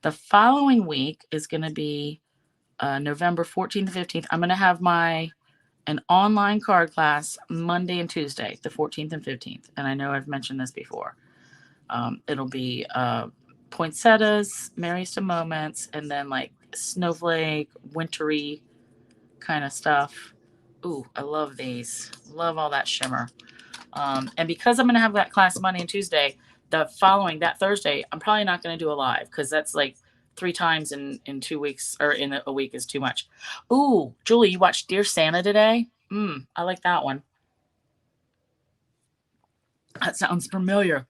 The following week is going to be November 14th to 15th. I'm going to have my an online card class Monday and Tuesday, the 14th and 15th. And I know I've mentioned this before. It'll be poinsettias, merriest of moments, and then like snowflake, wintry kind of stuff. Ooh, I love these. Love all that shimmer. And because I'm going to have that class Monday and Tuesday, that Thursday, I'm probably not going to do a live because that's like 3 times in 2 weeks or in a week is too much. Ooh, Julie, you watched Dear Santa today? I like that one. That sounds familiar.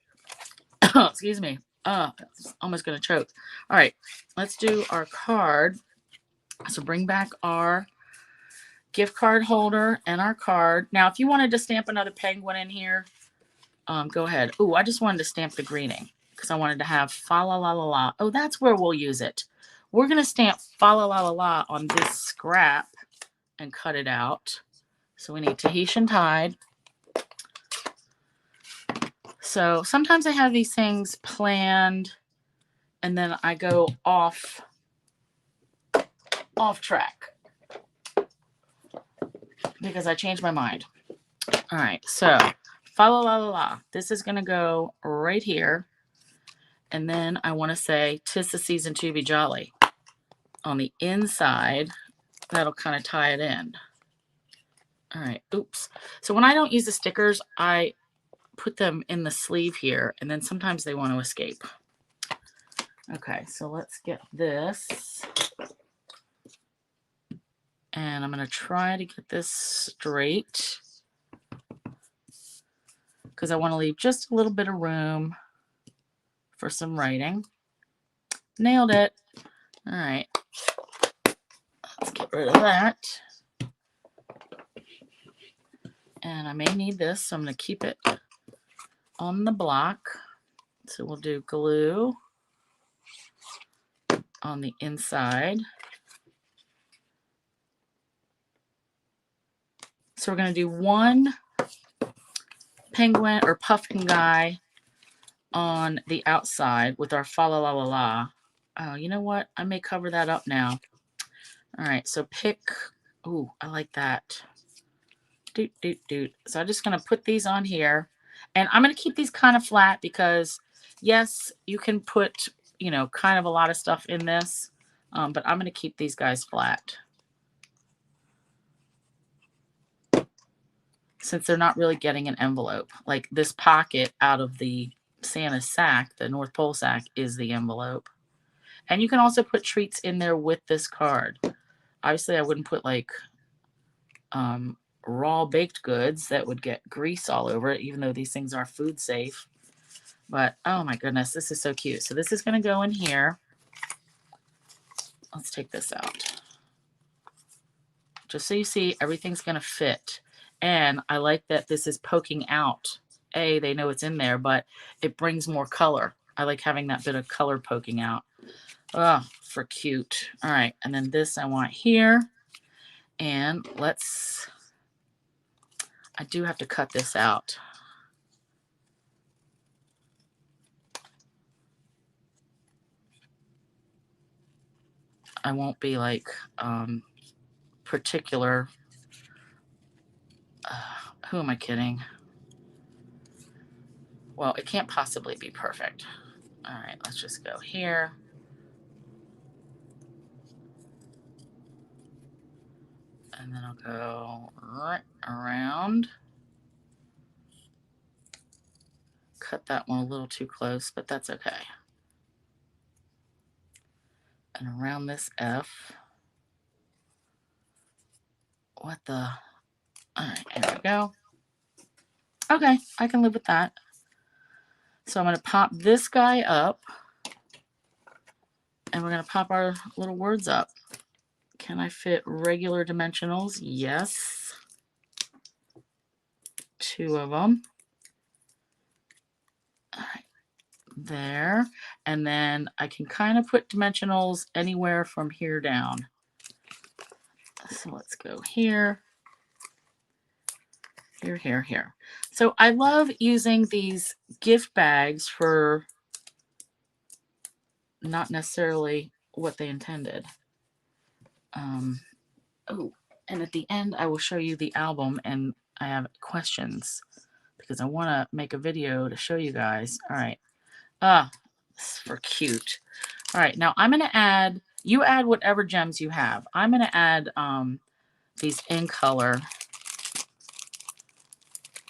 Excuse me. Almost going to choke. All right, let's do our card. So bring back our gift card holder and our card. Now, if you wanted to stamp another penguin in here, go ahead. Ooh, I just wanted to stamp the greening because I wanted to have fa la la la la. Oh, that's where we'll use it. We're going to stamp fa la la la la on this scrap and cut it out. So we need Tahitian Tide. So sometimes I have these things planned and then I go off track because I changed my mind. All right, so fa la la la la. This is going to go right here. And then I want to say, 'tis the season to be jolly. On the inside, that'll kind of tie it in. All right, oops. So when I don't use the stickers, I put them in the sleeve here, and then sometimes they want to escape. Okay, so let's get this. And I'm going to try to get this straight because I want to leave just a little bit of room for some writing. Nailed it. All right. Let's get rid of that. And I may need this, so I'm going to keep it on the block. So we'll do glue on the inside. So we're going to do one penguin or puffin guy on the outside with our fa la la la la. Oh, you know what? I may cover that up now. All right, so pick. Ooh, I like that. Doot, doot, doot. So I'm just going to put these on here. And I'm going to keep these kind of flat because, yes, you can put, you know, kind of a lot of stuff in this. But I'm going to keep these guys flat. Since they're not really getting an envelope. Like this pocket out of the Santa sack, the North Pole sack, is the envelope. And you can also put treats in there with this card. Obviously, I wouldn't put like raw baked goods that would get grease all over it, even though these things are food safe. But oh my goodness, this is so cute. So this is going to go in here. Let's take this out. Just so you see, everything's going to fit. And I like that this is poking out. They know it's in there, but it brings more color. I like having that bit of color poking out. Oh, for cute. All right, and then this I want here. And I do have to cut this out. I won't be like particular. Who am I kidding? Well, it can't possibly be perfect. All right, let's just go here. And then I'll go right around. Cut that one a little too close, but that's okay. And around this F. What the? All right, there we go. Okay, I can live with that. So I'm going to pop this guy up. And we're going to pop our little words up. Can I fit regular dimensionals? Yes. 2 of them. All right, there. And then I can kind of put dimensionals anywhere from here down. So let's go here. Here, here, here. So I love using these gift bags for not necessarily what they intended. Oh, And at the end, I will show you the album, and I have questions because I want to make a video to show you guys. All right. This is for cute. All right. Now I'm going to add, you add whatever gems you have. I'm going to add these in color.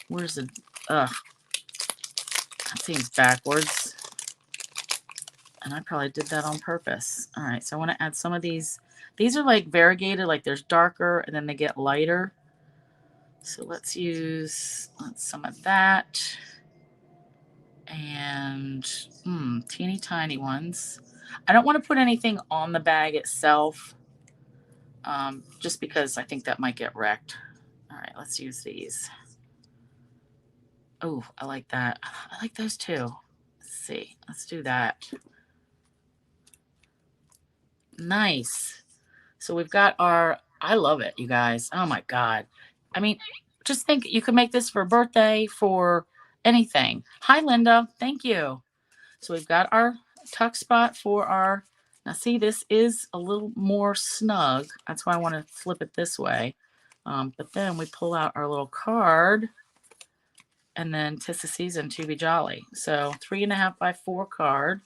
Where's the, that seems backwards. And I probably did that on purpose. All right. So I want to add some of these. These are like variegated, like there's darker and then they get lighter. So let's use some of that. And teeny tiny ones. I don't want to put anything on the bag itself, just because I think that might get wrecked. All right, let's use these. Oh, I like that. I like those too. Let's see. Let's do that. Nice. So we've got our, I love it, you guys. Oh my God. I mean, just think you could make this for a birthday, for anything. Hi, Linda. Thank you. So we've got our tuck spot for our, now see, this is a little more snug. That's why I want to flip it this way. But then we pull out our little card, and then 'tis the season to be jolly. So 3.5 by 4 card,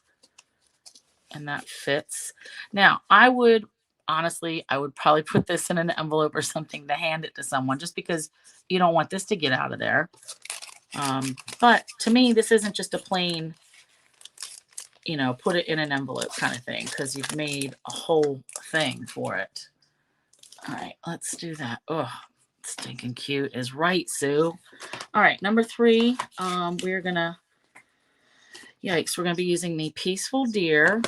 and that fits. Now I would, honestly, I would probably put this in an envelope or something to hand it to someone, just because you don't want this to get out of there. But to me, this isn't just a plain, you know, put it in an envelope kind of thing, because you've made a whole thing for it. All right, let's do that. Oh, stinking cute is right, Sue. All right, number 3, we're gonna, yikes, we're gonna be using the Peaceful Deer,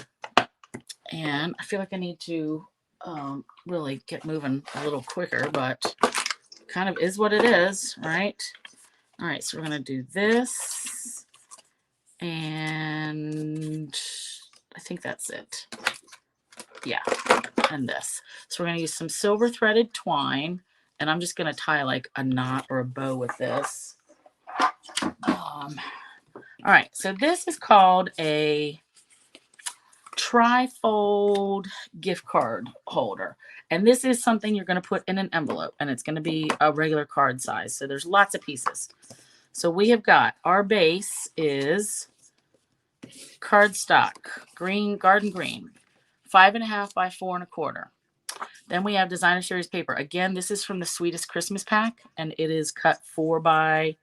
and I feel like I need to really get moving a little quicker, but kind of is what it is, right? All right, so we're gonna do this, and I think that's it. Yeah, and this. So we're going to use some silver threaded twine, and I'm just going to tie like a knot or a bow with this. All right, so this is called a tri-fold gift card holder, and this is something you're going to put in an envelope, and it's going to be a regular card size. So there's lots of pieces. So we have got, our base is cardstock, green, garden green, 5.5 by 4.25. Then we have designer series paper. Again, this is from the Sweetest Christmas pack, and it is cut 4 by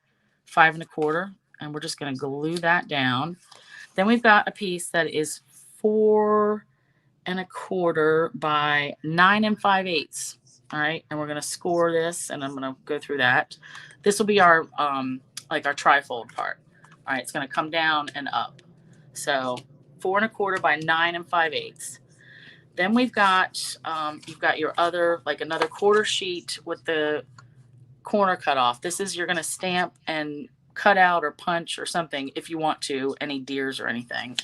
5.25, and we're just going to glue that down. Then we've got a piece that is 4.25 by 9 5/8. All right, and we're going to score this, and I'm going to go through that. This will be our like our trifold part. All right, it's going to come down and up. So 4.25 by 9 5/8. Then we've got, you've got your other, like another quarter sheet with the corner cut off. This is, you're going to stamp and cut out or punch or something if you want to, any deers or anything.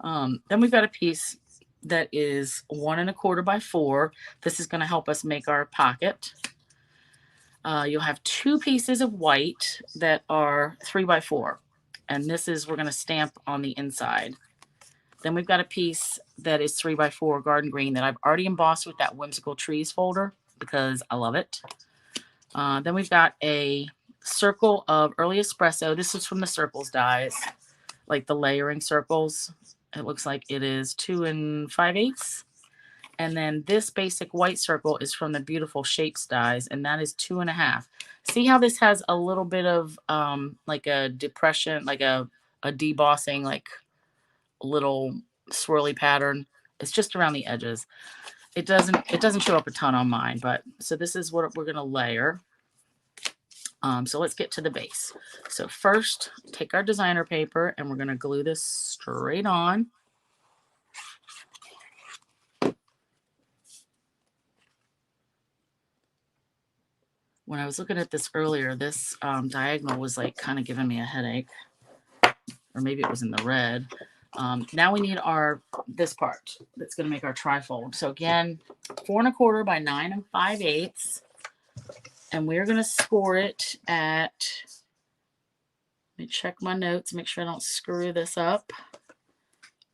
Then we've got a piece that is 1.25 by 4. This is going to help us make our pocket. You'll have 2 pieces of white that are 3 by 4. And this is, we're going to stamp on the inside. Then we've got a piece that is 3 by 4 garden green that I've already embossed with that Whimsical Trees folder because I love it. Then we've got a circle of early espresso. This is from the circles dies, like the layering circles. It looks like it is 2 5/8. And then this basic white circle is from the Beautiful Shapes dies, and that is 2.5. See how this has a little bit of like a depression, like a debossing, like little swirly pattern. It's just around the edges. It doesn't show up a ton on mine, but so this is what we're gonna layer. So let's get to the base. So first, take our designer paper and we're gonna glue this straight on. When I was looking at this earlier, this diagonal was like kind of giving me a headache, or maybe it was in the red. Now we need this part that's going to make our trifold. So again, 4.25 by 9 5/8, and we're going to score it at, let me check my notes, make sure I don't screw this up.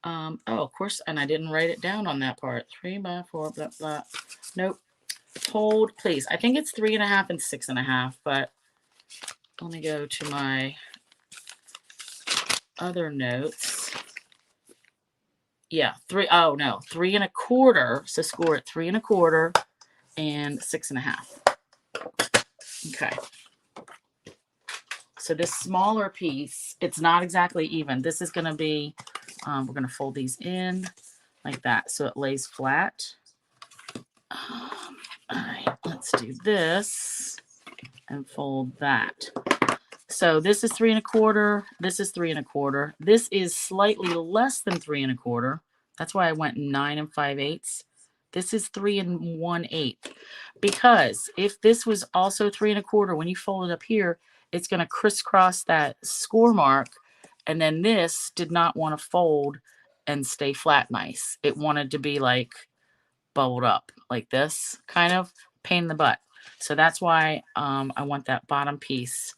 Oh, of course, and I didn't write it down on that part. 3 by 4, blah, blah. Nope. Hold, please. I think it's 3.5 and 6.5, but let me go to my other notes. Yeah, 3.25. So score at 3.25 and 6.5. Okay. So this smaller piece, it's not exactly even. This is going to be, we're going to fold these in like that so it lays flat. All right, let's do this and fold that. So this is 3.25. This is 3.25. This is slightly less than 3.25. That's why I went 9 5/8. This is 3 1/8. Because if this was also 3.25, when you fold it up here, it's going to crisscross that score mark. And then this did not want to fold and stay flat nice. It wanted to be like bubbled up like this, kind of pain in the butt. So that's why I want that bottom piece,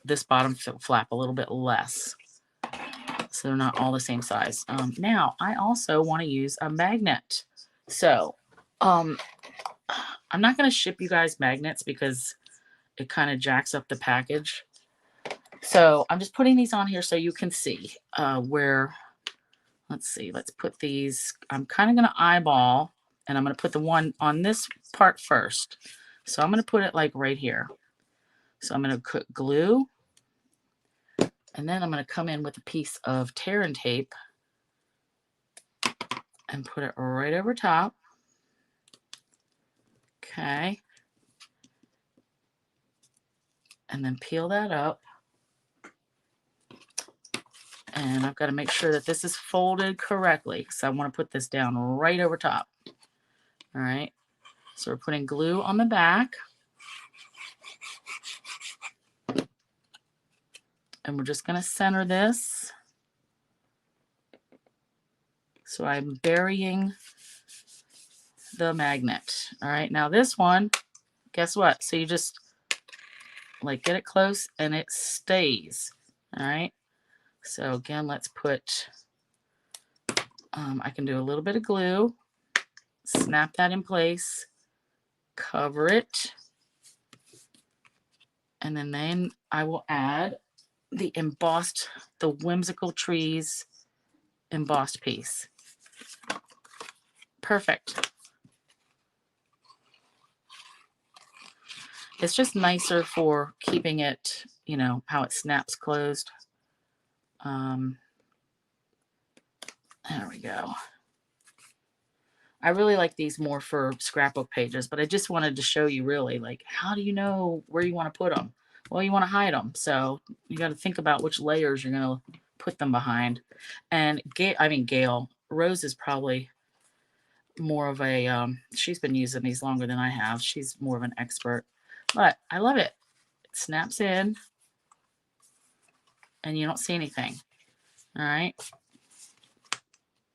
this bottom flap a little bit less, so they're not all the same size. Now I also want to use a magnet. So I'm not going to ship you guys magnets because it kind of jacks up the package. So I'm just putting these on here so you can see where. Let's see, let's put these. I'm kind of going to eyeball, and I'm going to put the one on this part first. So I'm going to put it like right here. So I'm going to put glue, and then I'm going to come in with a piece of tear and tape and put it right over top. Okay. And then peel that up. And I've got to make sure that this is folded correctly because I want to put this down right over top. All right. So we're putting glue on the back. And we're just going to center this. So I'm burying the magnet. All right. Now this one, guess what? So you just like get it close and it stays. All right. So again, let's put, I can do a little bit of glue, snap that in place, cover it, and then I will add the embossed, the Whimsical Trees embossed piece. Perfect. It's just nicer for keeping it, you know, how it snaps closed. There we go. I really like these more for scrapbook pages, but I just wanted to show you really, like, how do you know where you want to put them? Well, you want to hide them. So you got to think about which layers you're going to put them behind. And Gail, Rose is probably more of a, she's been using these longer than I have. She's more of an expert, but I love it. It snaps in and you don't see anything. All right.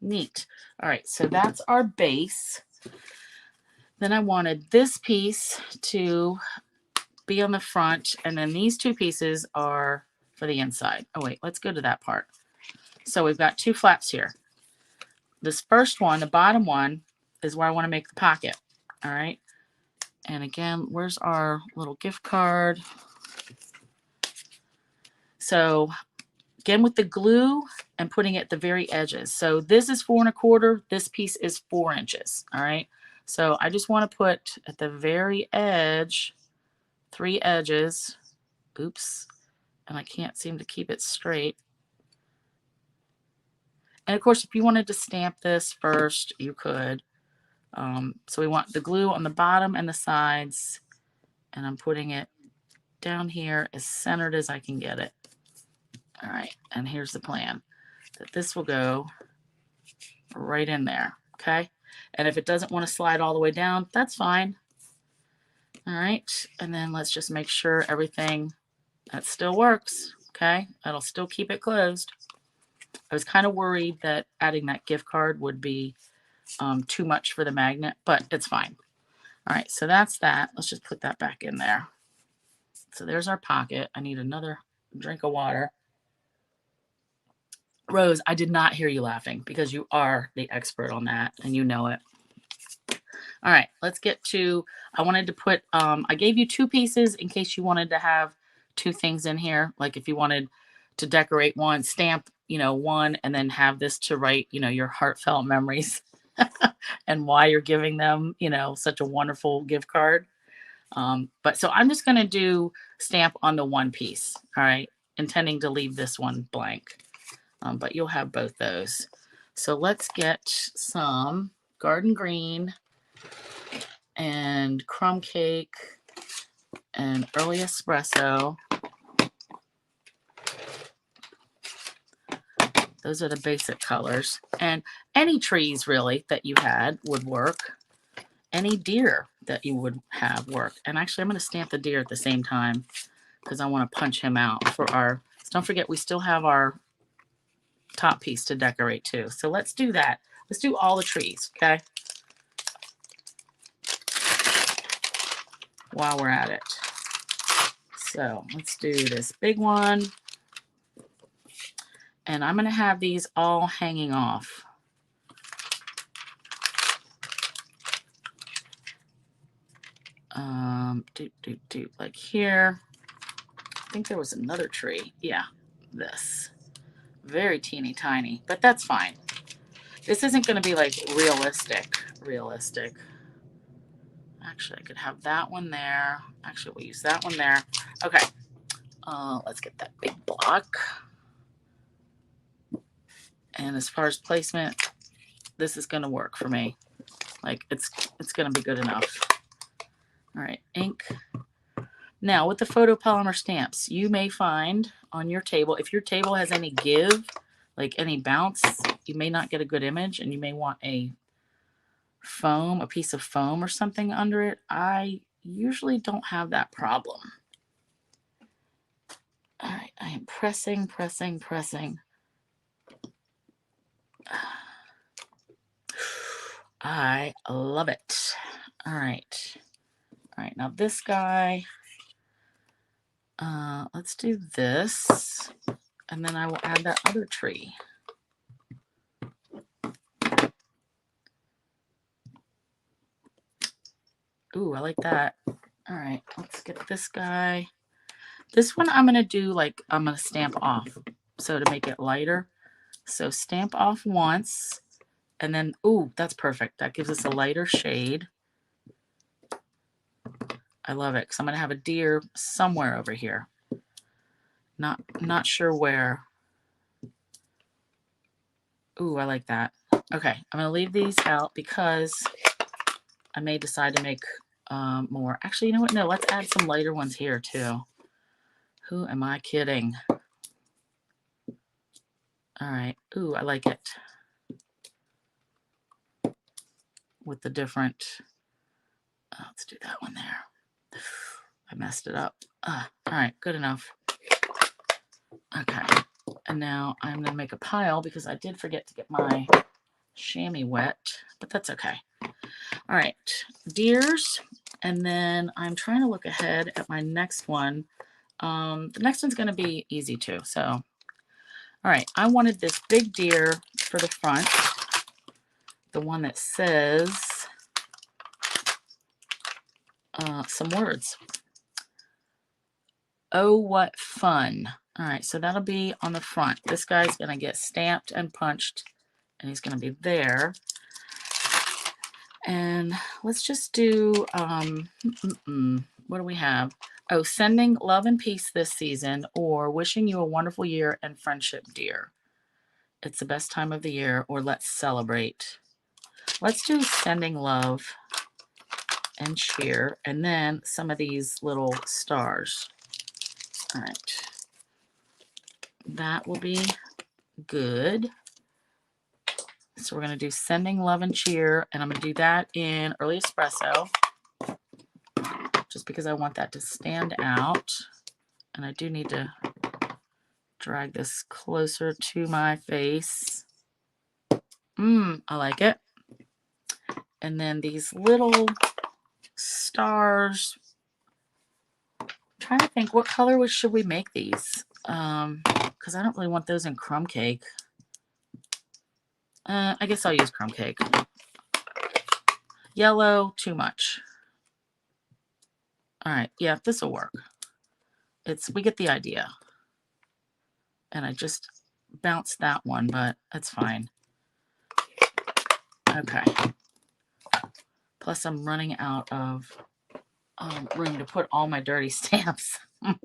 Neat. All right, so that's our base. Then I wanted this piece to be on the front, and then these two pieces are for the inside. Oh wait, let's go to that part. So we've got two flaps here. This first one, the bottom one, is where I want to make the pocket. All right. And again, where's our little gift card? So again, with the glue and putting it at the very edges. So this is 4 1/4. This piece is 4 inches. All right. So I just want to put at the very edge, 3 edges. Oops. And I can't seem to keep it straight. And of course, if you wanted to stamp this first, you could. So we want the glue on the bottom and the sides. And I'm putting it down here as centered as I can get it. All right. And here's the plan. That this will go right in there. Okay. And if it doesn't want to slide all the way down, that's fine. All right. And then let's just make sure everything that still works. Okay. That'll still keep it closed. I was kind of worried that adding that gift card would be too much for the magnet, but it's fine. All right. So that's that. Let's just put that back in there. So there's our pocket. I need another drink of water. Rose, I did not hear you laughing because you are the expert on that and you know it. All right, let's get to, I wanted to put, I gave you 2 pieces in case you wanted to have 2 things in here. Like if you wanted to decorate one, stamp, one, and then have this to write, your heartfelt memories and why you're giving them, such a wonderful gift card. But so I'm just going to do stamp on the one piece. All right, intending to leave this one blank. But you'll have both those. So let's get some garden green and crumb cake and early espresso. Those are the basic colors. And any trees really that you had would work. Any deer that you would have work. And actually I'm going to stamp the deer at the same time because I want to punch him out for our, don't forget we still have our top piece to decorate too. So let's do that. Let's do all the trees, okay? While we're at it. So let's do this big one. And I'm going to have these all hanging off. Like here. I think there was another tree. Yeah, this. Very teeny tiny, but that's fine. This isn't going to be like realistic. Actually, I could have that one there. Actually, we'll use that one there. Okay. Let's get that big block. And as far as placement, this is going to work for me. Like it's going to be good enough. All right, ink. Now with the photopolymer stamps, you may find on your table, if your table has any give, like any bounce, you may not get a good image and you may want a foam, a piece of foam or something under it. I usually don't have that problem. All right, I am pressing. I love it. All right, now this guy, let's do this, and then I will add that other tree. Ooh, I like that. All right, let's get this guy. This one I'm going to do like, I'm going to stamp off. So to make it lighter. So stamp off once. And then, ooh, that's perfect. That gives us a lighter shade. I love it because I'm going to have a deer somewhere over here. Not sure where. Ooh, I like that. Okay, I'm going to leave these out because I may decide to make more. Actually, you know what? No, let's add some lighter ones here too. Who am I kidding? All right. Ooh, I like it. With the different, let's do that one there. I messed it up. All right, good enough. Okay, and now I'm going to make a pile because I did forget to get my chamois wet, but that's okay. All right, deers, and then I'm trying to look ahead at my next one. The next one's going to be easy too. So, all right, I wanted this big deer for the front, the one that says some words. Oh, what fun. All right, so that'll be on the front. This guy's going to get stamped and punched, and he's going to be there. And let's just do, what do we have? Oh, sending love and peace this season, or wishing you a wonderful year and friendship, dear. It's the best time of the year, or let's celebrate. Let's do sending love and cheer, and then some of these little stars. All right. That will be good. So we're going to do sending love and cheer, and I'm going to do that in early espresso just because I want that to stand out. And I do need to drag this closer to my face. I like it. And then these little stars. I'm trying to think, what color should we make these? Because I don't really want those in crumb cake. I guess I'll use crumb cake. Yellow, too much. All right, yeah, this will work. We get the idea. And I just bounced that one, but that's fine. Okay. Plus I'm running out of room to put all my dirty stamps. All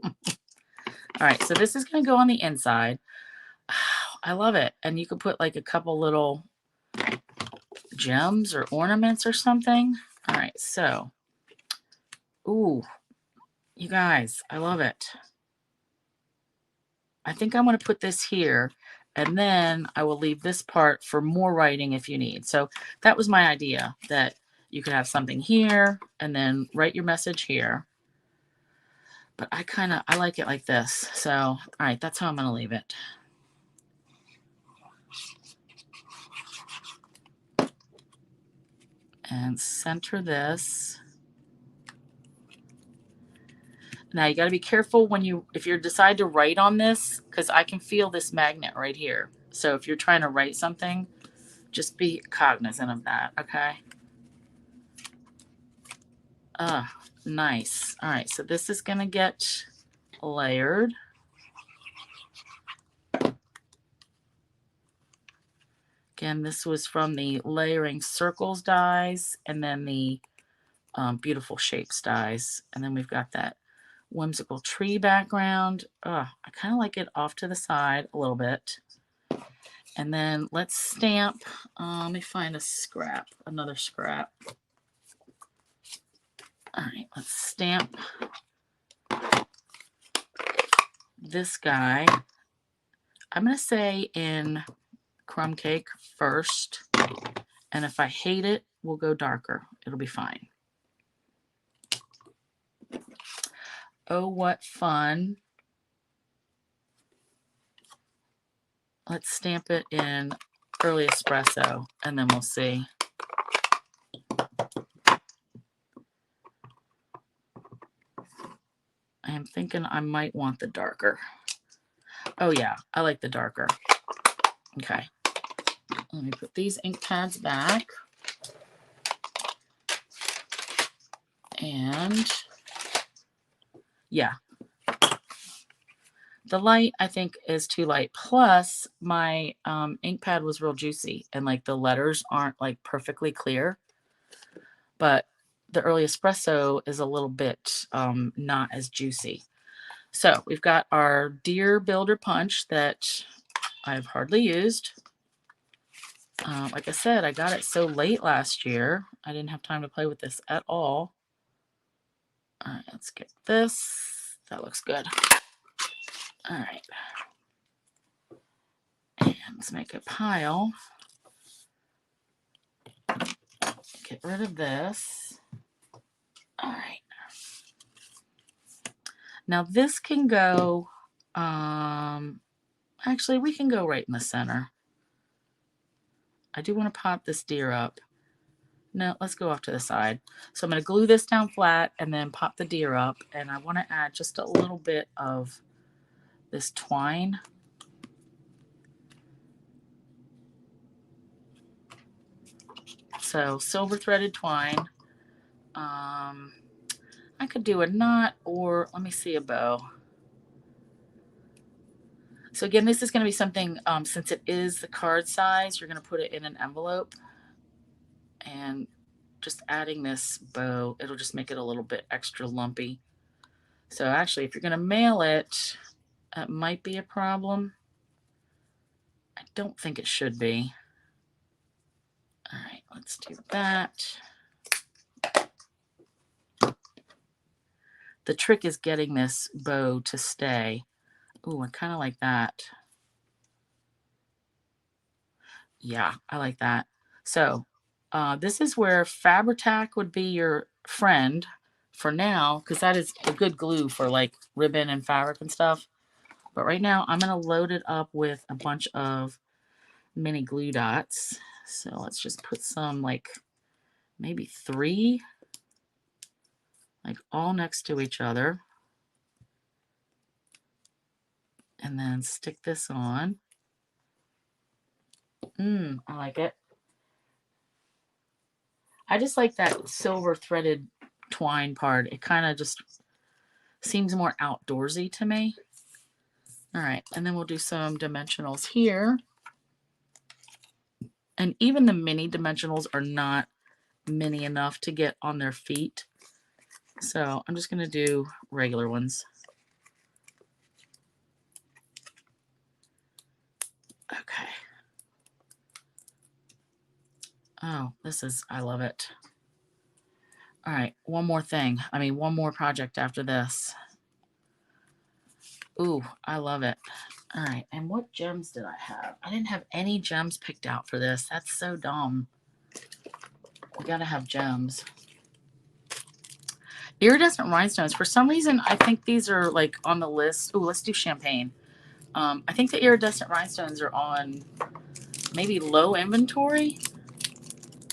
right, so this is going to go on the inside. I love it. And you could put like a couple little gems or ornaments or something. All right, so, ooh, you guys, I love it. I think I'm going to put this here, and then I will leave this part for more writing if you need. So that was my idea, that you could have something here and then write your message here. But I like it like this. So, all right, that's how I'm going to leave it. And center this. Now you got to be careful if you decide to write on this, because I can feel this magnet right here. So if you're trying to write something, just be cognizant of that, okay? Nice. All right, so this is going to get layered. Again, this was from the Layering Circles dies, and then the Beautiful Shapes dies. And then we've got that whimsical tree background. I kind of like it off to the side a little bit. And then let's stamp. Let me find another scrap. All right, let's stamp this guy. I'm going to say in Crumb Cake first. And if I hate it, we'll go darker. It'll be fine. Oh, what fun. Let's stamp it in Early Espresso, and then we'll see. I am thinking I might want the darker. Oh yeah, I like the darker. Okay. Let me put these ink pads back. And yeah. The light, I think, is too light. Plus, my ink pad was real juicy, and like the letters aren't like perfectly clear. But the Early Espresso is a little bit not as juicy. So we've got our Deer Builder Punch that I've hardly used. Like I said, I got it so late last year. I didn't have time to play with this at all. All right, let's get this. That looks good. All right. And let's make a pile. Get rid of this. All right. Now this can go, actually we can go right in the center. I do want to pop this deer up. No, let's go off to the side. So I'm going to glue this down flat and then pop the deer up. And I want to add just a little bit of this twine. So silver threaded twine. I could do a knot, or let me see, a bow. So again, this is going to be something, since it is the card size, you're going to put it in an envelope. And just adding this bow, it'll just make it a little bit extra lumpy. So actually, if you're going to mail it, that might be a problem. I don't think it should be. All right, let's do that. The trick is getting this bow to stay. Ooh, I kind of like that. Yeah, I like that. So this is where Fabri-Tac would be your friend for now, because that is a good glue for like ribbon and fabric and stuff. But right now I'm going to load it up with a bunch of mini glue dots. So let's just put some, like maybe 3, like all next to each other. And then stick this on. I like it. I just like that silver threaded twine part. It kind of just seems more outdoorsy to me. All right, and then we'll do some dimensionals here. And even the mini dimensionals are not mini enough to get on their feet. So I'm just going to do regular ones. Okay. Oh, I love it. All right, one more thing. One more project after this. Ooh, I love it. All right, and what gems did I have? I didn't have any gems picked out for this. That's so dumb. We gotta have gems. Iridescent rhinestones. For some reason, I think these are like on the list. Ooh, let's do champagne. I think the iridescent rhinestones are on maybe low inventory.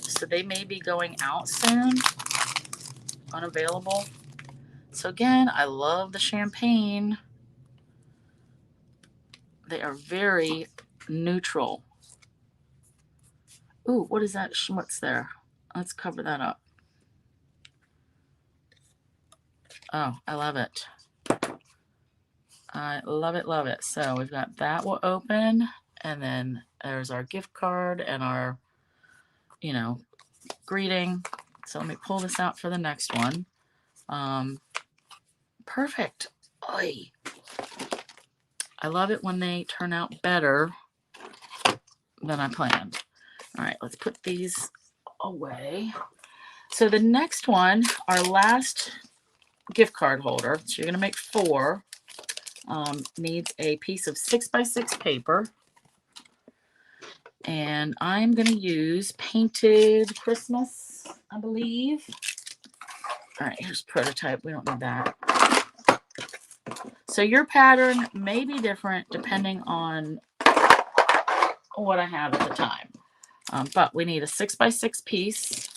So they may be going out soon. Unavailable. So again, I love the champagne. They are very neutral. Ooh, what is that schmutz there? Let's cover that up. Oh, I love it. I love it, love it. So we've got that will open, and then there's our gift card and our, greeting. So let me pull this out for the next one. Perfect. Oy. I love it when they turn out better than I planned. All right, let's put these away. So the next one, our last gift card holder, so you're going to make 4, needs a piece of 6x6 paper. And I'm going to use Painted Christmas, I believe. All right, here's prototype. We don't need that. So your pattern may be different depending on what I have at the time. But we need a 6x6 piece.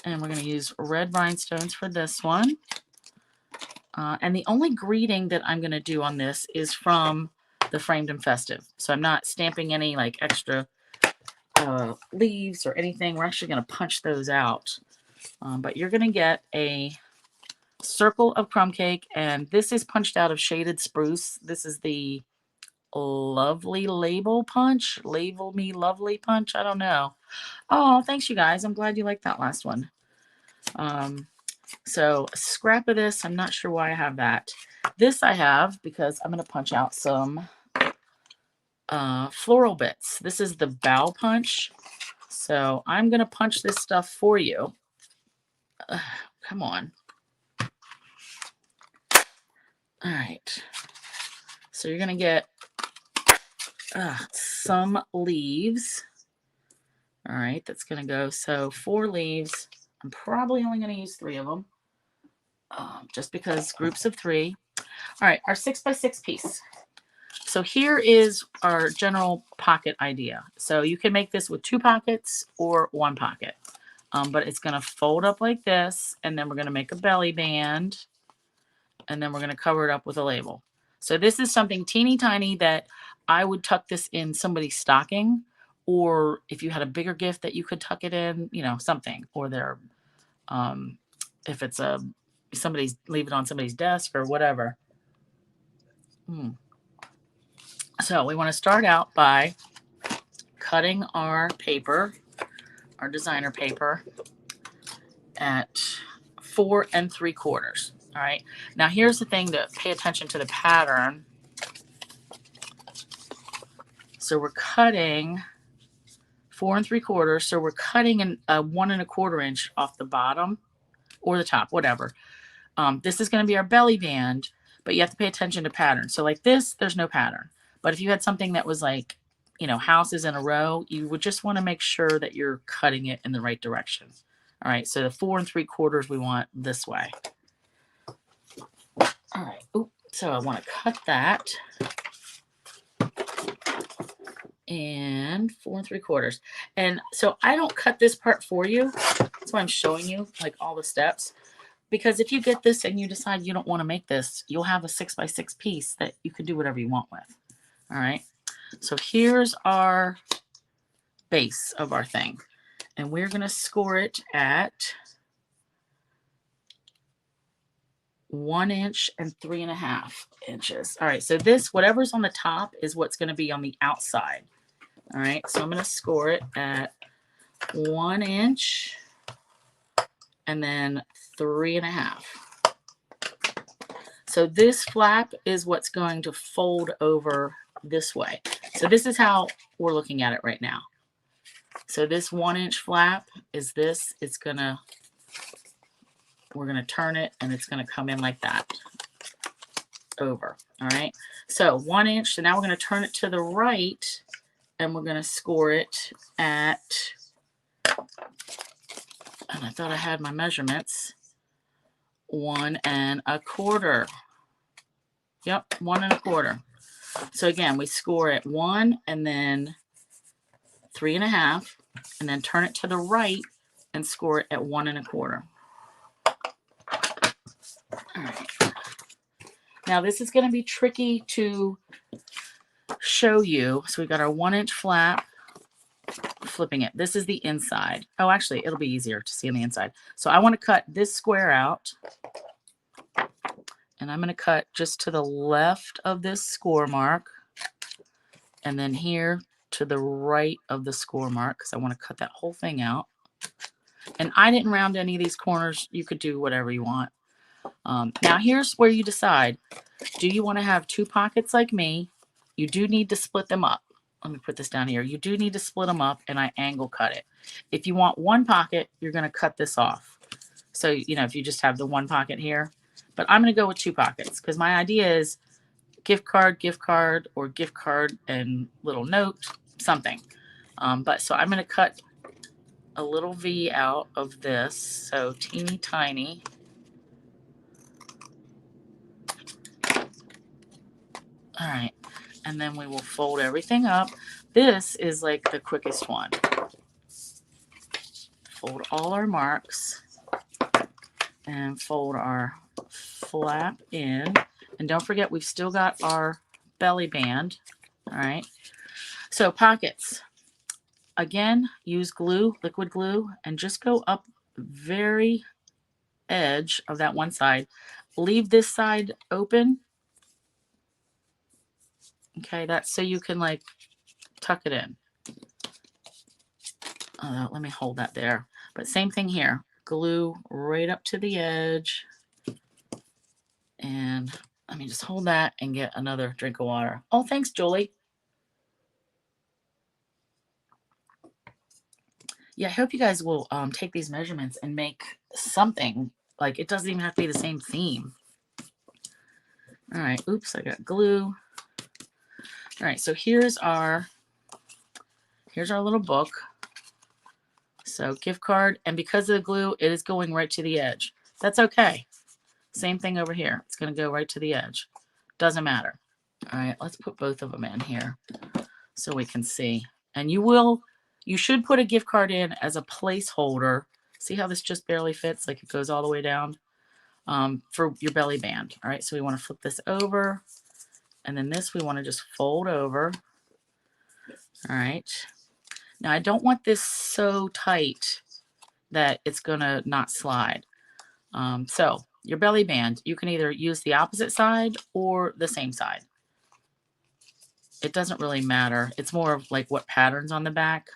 And we're going to use red rhinestones for this one. And the only greeting that I'm going to do on this is from the Framed and Festive. So I'm not stamping any like extra leaves or anything. We're actually going to punch those out. But you're going to get a circle of crumb cake, and this is punched out of shaded spruce. This is the lovely label punch. Label me lovely punch. I don't know. Oh, thanks you guys. I'm glad you liked that last one. So a scrap of this. I'm not sure why I have that. This I have because I'm going to punch out some floral bits. This is the bow punch. So I'm going to punch this stuff for you. Come on. All right. So you're going to get some leaves. All right. That's going to go. So 4 leaves. I'm probably only going to use 3 of them. Just because groups of 3. All right. Our 6x6 piece. So here is our general pocket idea. So you can make this with 2 pockets or 1 pocket. But it's going to fold up like this. And then we're going to make a belly band. And then we're going to cover it up with a label. So this is something teeny tiny that I would tuck this in somebody's stocking. Or if you had a bigger gift that you could tuck it in, something. Or their, if it's leave it on somebody's desk or whatever. So we want to start out by cutting our paper, our designer paper, at 4 3/4. All right. Now here's the thing to pay attention to the pattern. So we're cutting 4 3/4. So we're cutting a 1 1/4 inch off the bottom or the top, whatever. This is going to be our belly band, but you have to pay attention to pattern. So like this, there's no pattern. But if you had something that was like, houses in a row, you would just want to make sure that you're cutting it in the right direction. All right. So the 4 3/4 we want this way. All right. Ooh, so I want to cut that. And 4 3/4. And so I don't cut this part for you. That's why I'm showing you like all the steps. Because if you get this and you decide you don't want to make this, you'll have a 6x6 piece that you can do whatever you want with. All right. So here's our base of our thing. And we're going to score it at 1 inch and 3.5 inches. All right, so this, whatever's on the top is what's going to be on the outside. All right, so I'm going to score it at 1 inch and then 3.5. So this flap is what's going to fold over this way. So this is how we're looking at it right now. So this 1 inch flap is this. It's gonna, we're gonna turn it and it's gonna come in like that over. All right. So 1 inch. So now we're gonna turn it to the right and we're gonna score it at, and I thought I had my measurements, 1 1/4. Yep, 1 1/4. So again, we score at 1 and then 3.5, and then turn it to the right and score it at 1 1/4. All right. Now this is going to be tricky to show you. So we got our 1 inch flap, flipping it. This is the inside. Oh, actually, it'll be easier to see on the inside. So I want to cut this square out. And I'm going to cut just to the left of this score mark. And then here to the right of the score mark, because I want to cut that whole thing out. And I didn't round any of these corners. You could do whatever you want. Now here's where you decide. Do you want to have 2 pockets like me? You do need to split them up. Let me put this down here. You do need to split them up, and I angle cut it. If you want 1 pocket, you're going to cut this off. So, you know, if you just have the 1 pocket here. But I'm going to go with 2 pockets because my idea is gift card, or gift card and little note, something. But so I'm going to cut a little V out of this. So teeny tiny. All right. And then we will fold everything up. This is like the quickest one. Fold all our marks and fold our flap in. And don't forget, we've still got our belly band. All right. So pockets. Again, use glue, liquid glue, and just go up very edge of that one side. Leave this side open. Okay, that's so you can like tuck it in. Let me hold that there. But same thing here. Glue right up to the edge. And let me just hold that and get another drink of water. Oh, thanks, Julie. Yeah, I hope you guys will take these measurements and make something. Like, it doesn't even have to be the same theme. All right, oops, I got glue. All right, so here's our little book. So gift card, and because of the glue, it is going right to the edge. That's okay. Same thing over here. It's going to go right to the edge. Doesn't matter. All right, let's put both of them in here so we can see. And you should put a gift card in as a placeholder. See how this just barely fits? Like it goes all the way down for your belly band. All right, so we want to flip this over. And then this we want to just fold over. All right. Now I don't want this so tight that it's going to not slide. So your belly band, you can either use the opposite side or the same side. It doesn't really matter. It's more of like what pattern's on the back.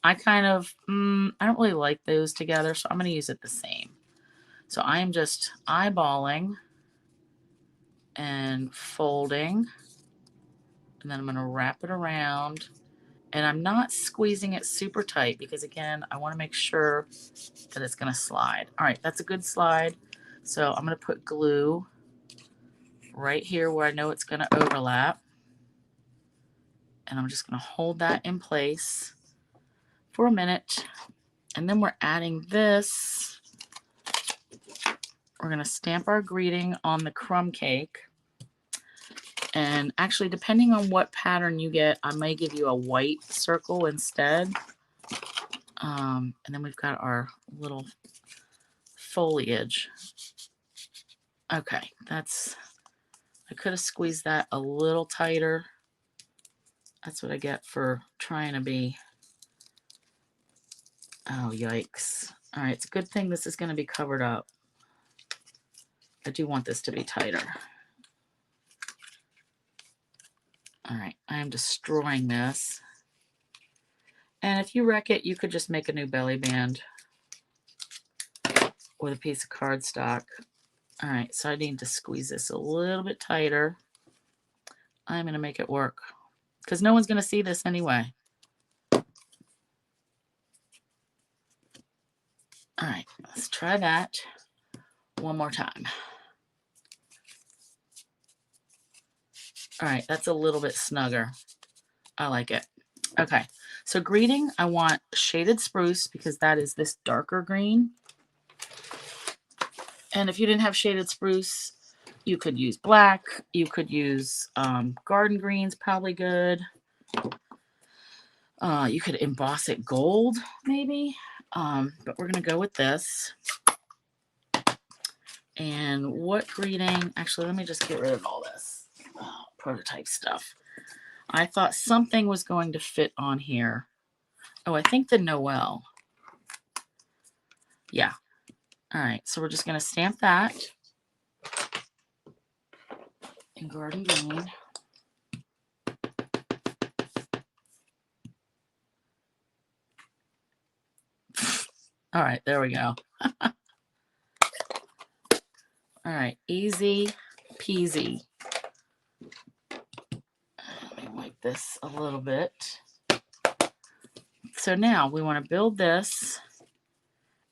I kind of, I don't really like those together, so I'm going to use it the same. So I am just eyeballing and folding, and then I'm going to wrap it around. And I'm not squeezing it super tight because, again, I want to make sure that it's going to slide. All right, that's a good slide. So I'm going to put glue right here where I know it's going to overlap. And I'm just going to hold that in place for a minute. And then we're adding this. We're going to stamp our greeting on the crumb cake. And actually, depending on what pattern you get, I may give you a white circle instead. And then we've got our little foliage. Okay, I could have squeezed that a little tighter. That's what I get for trying to be. Oh, yikes. All right, it's a good thing this is going to be covered up. I do want this to be tighter. All right, I am destroying this. And if you wreck it, you could just make a new belly band with a piece of cardstock. All right, so I need to squeeze this a little bit tighter. I'm going to make it work because no one's going to see this anyway. All right, let's try that one more time. All right, that's a little bit snugger. I like it. Okay, so greeting, I want shaded spruce because that is this darker green. And if you didn't have shaded spruce, you could use black. You could use garden greens, probably good. You could emboss it gold, maybe. But we're going to go with this. And what greeting? Actually, let me just get rid of all this prototype stuff. I thought something was going to fit on here. Oh, I think the Noel. Yeah. All right. So we're just going to stamp that in garden green. All right. There we go. All right. Easy peasy. Let me wipe this a little bit. So now we want to build this.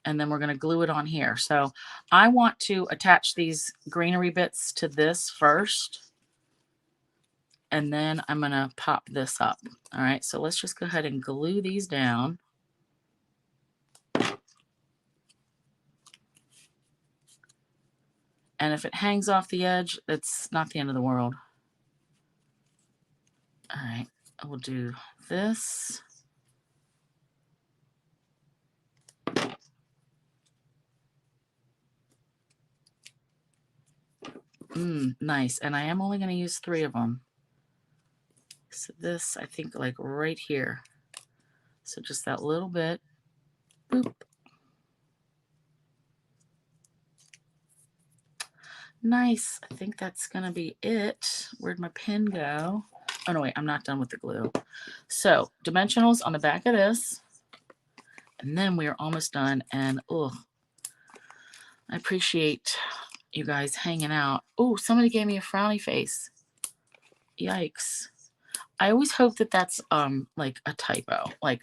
And then we're going to glue it on here. So I want to attach these greenery bits to this first. And then I'm going to pop this up. All right, so let's just go ahead and glue these down. And if it hangs off the edge, it's not the end of the world. All right, I will do this. Nice. And I am only going to use 3 of them. So this, I think, like right here. So just that little bit. Boop. Nice. I think that's going to be it. Where'd my pen go? Oh, no, wait. I'm not done with the glue. So dimensionals on the back of this. And then we are almost done. And, oh, I appreciate you guys hanging out. Oh, somebody gave me a frowny face. Yikes. I always hope that that's like a typo, like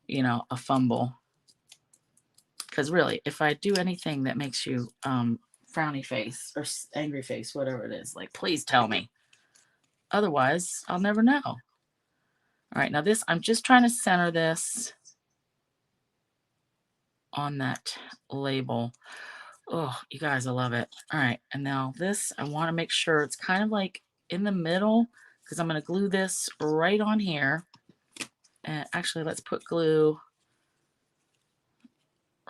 you know, a fumble. Because really, if I do anything that makes you frowny face or angry face, whatever it is, like please tell me. Otherwise, I'll never know. All right, now this, I'm just trying to center this on that label. Oh, you guys, I love it. All right, and now this, I want to make sure it's kind of like in the middle because I'm going to glue this right on here. And actually, let's put glue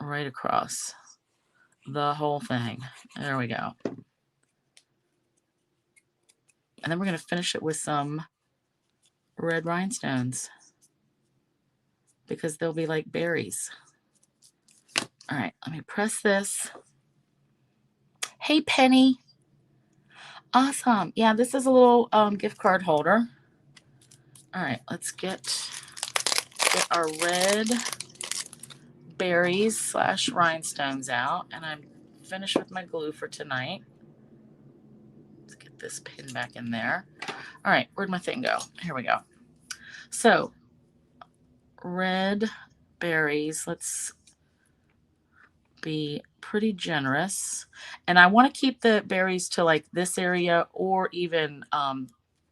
right across the whole thing. There we go. And then we're going to finish it with some red rhinestones because they'll be like berries. All right, let me press this. Hey, Penny. Awesome. Yeah, this is a little gift card holder. All right, let's get our red berries / rhinestones out. And I'm finished with my glue for tonight. Let's get this pin back in there. All right, where'd my thing go? Here we go. So, red berries. Let's be pretty generous. And I want to keep the berries to like this area or even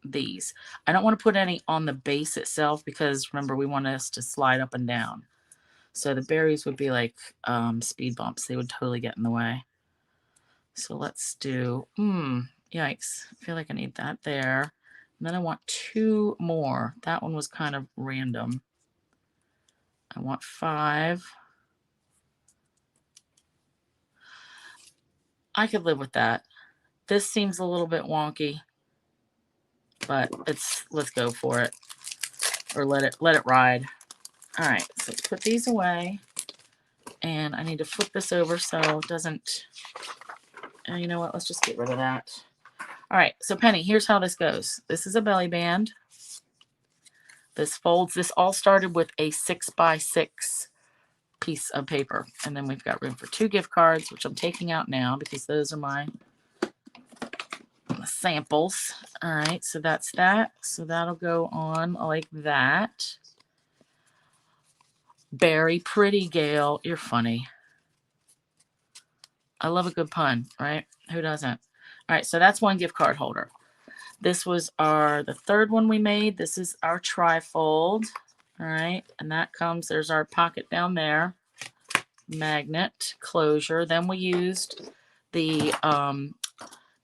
these. I don't want to put any on the base itself because remember we want us to slide up and down. So the berries would be like speed bumps. They would totally get in the way. So let's do, yikes. I feel like I need that there. And then I want 2 more. That one was kind of random. I want 5. I could live with that. This seems a little bit wonky, but let's go for it. Or let it ride. All right, so let's put these away. And I need to flip this over so it doesn't, you know what, let's just get rid of that. All right, so Penny, here's how this goes. This is a belly band. This folds. This all started with a 6x6 piece of paper. And then we've got room for 2 gift cards, which I'm taking out now because those are my samples. All right, so that's that. So that'll go on like that. Very pretty, Gail. You're funny. I love a good pun, right? Who doesn't? All right, so that's one gift card holder. This was the third one we made. This is our trifold. All right, and that comes, there's our pocket down there. Magnet closure. Then we used the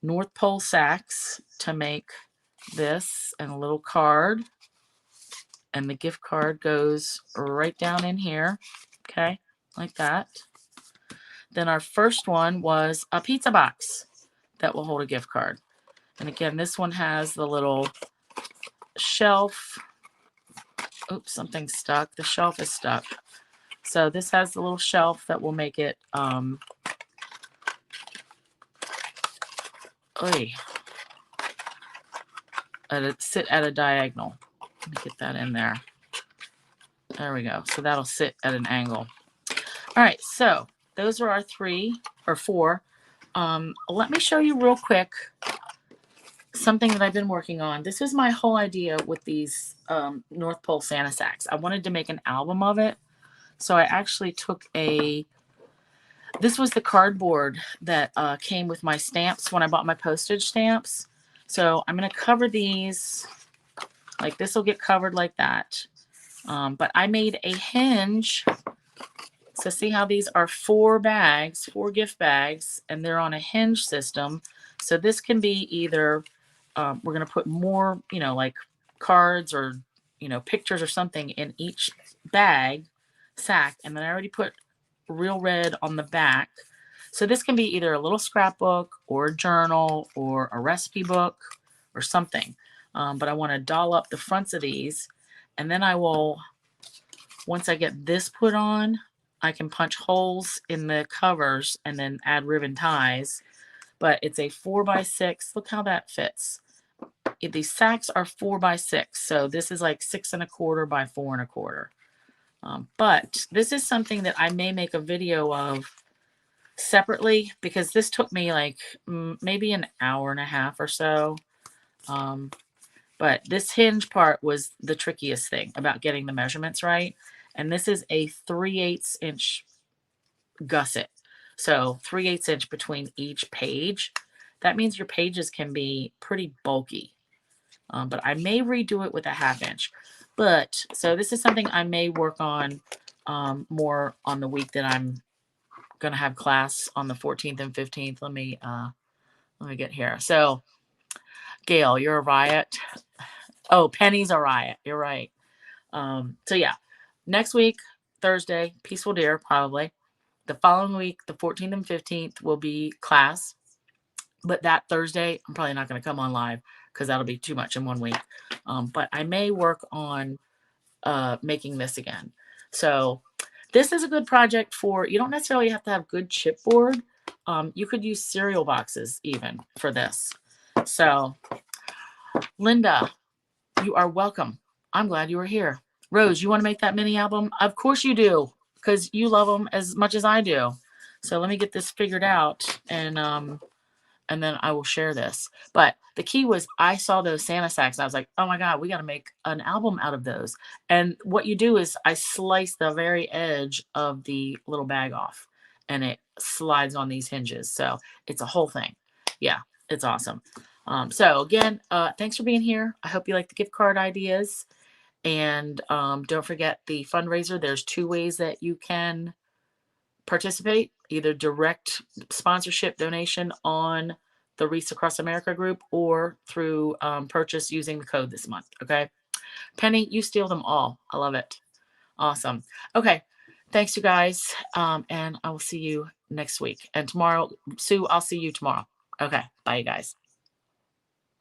North Pole sacks to make this and a little card. And the gift card goes right down in here. Okay, like that. Then our first one was a pizza box that will hold a gift card. And again, this one has the little shelf. Oops, something's stuck. The shelf is stuck. So this has the little shelf that will make it sit at a diagonal. Let me get that in there. There we go. So that'll sit at an angle. All right, so those are our 3 or 4. Let me show you real quick something that I've been working on. This is my whole idea with these North Pole Santa sacks. I wanted to make an album of it. So I actually took this was the cardboard that came with my stamps when I bought my postage stamps. So I'm going to cover these, like this will get covered like that. But I made a hinge. So see how these are 4 bags, 4 gift bags, and they're on a hinge system. So this can be either, we're going to put more, like cards or, pictures or something in each sack. And then I already put real red on the back. So this can be either a little scrapbook or a journal or a recipe book or something. But I want to doll up the fronts of these. And then I will, once I get this put on, I can punch holes in the covers and then add ribbon ties. But it's a 4x6. Look how that fits. These sacks are 4x6. So this is like 6 1/4 by 4 1/4. But this is something that I may make a video of separately because this took me like maybe an hour and a half or so. But this hinge part was the trickiest thing about getting the measurements right. And this is a 3/8 inch gusset. So 3/8 inch between each page. That means your pages can be pretty bulky. But I may redo it with a 1/2 inch. But so this is something I may work on more on the week that I'm going to have class on the 14th and 15th. Let me get here. So Gail, you're a riot. Oh, Penny's a riot. You're right. So yeah, next week, Thursday, Peaceful Deer, probably. The following week, the 14th and 15th, will be class. But that Thursday, I'm probably not going to come on live because that'll be too much in one week. But I may work on making this again. So this is a good project for, you don't necessarily have to have good chipboard. You could use cereal boxes even for this. So Linda, you are welcome. I'm glad you were here. Rose, you want to make that mini album? Of course you do, because you love them as much as I do. So let me get this figured out, and then I will share this. But the key was I saw those Santa sacks, and I was like, oh my God, we got to make an album out of those. And what you do is I slice the very edge of the little bag off, and it slides on these hinges. So it's a whole thing. Yeah, it's awesome. So again, thanks for being here. I hope you like the gift card ideas. And don't forget the fundraiser. There's 2 ways that you can participate, either direct sponsorship donation on the Wreaths Across America group or through purchase using the code this month. Okay. Penny, you steal them all. I love it. Awesome. Okay. Thanks, you guys. And I will see you next week. And tomorrow, Sue, I'll see you tomorrow. Okay. Bye, you guys.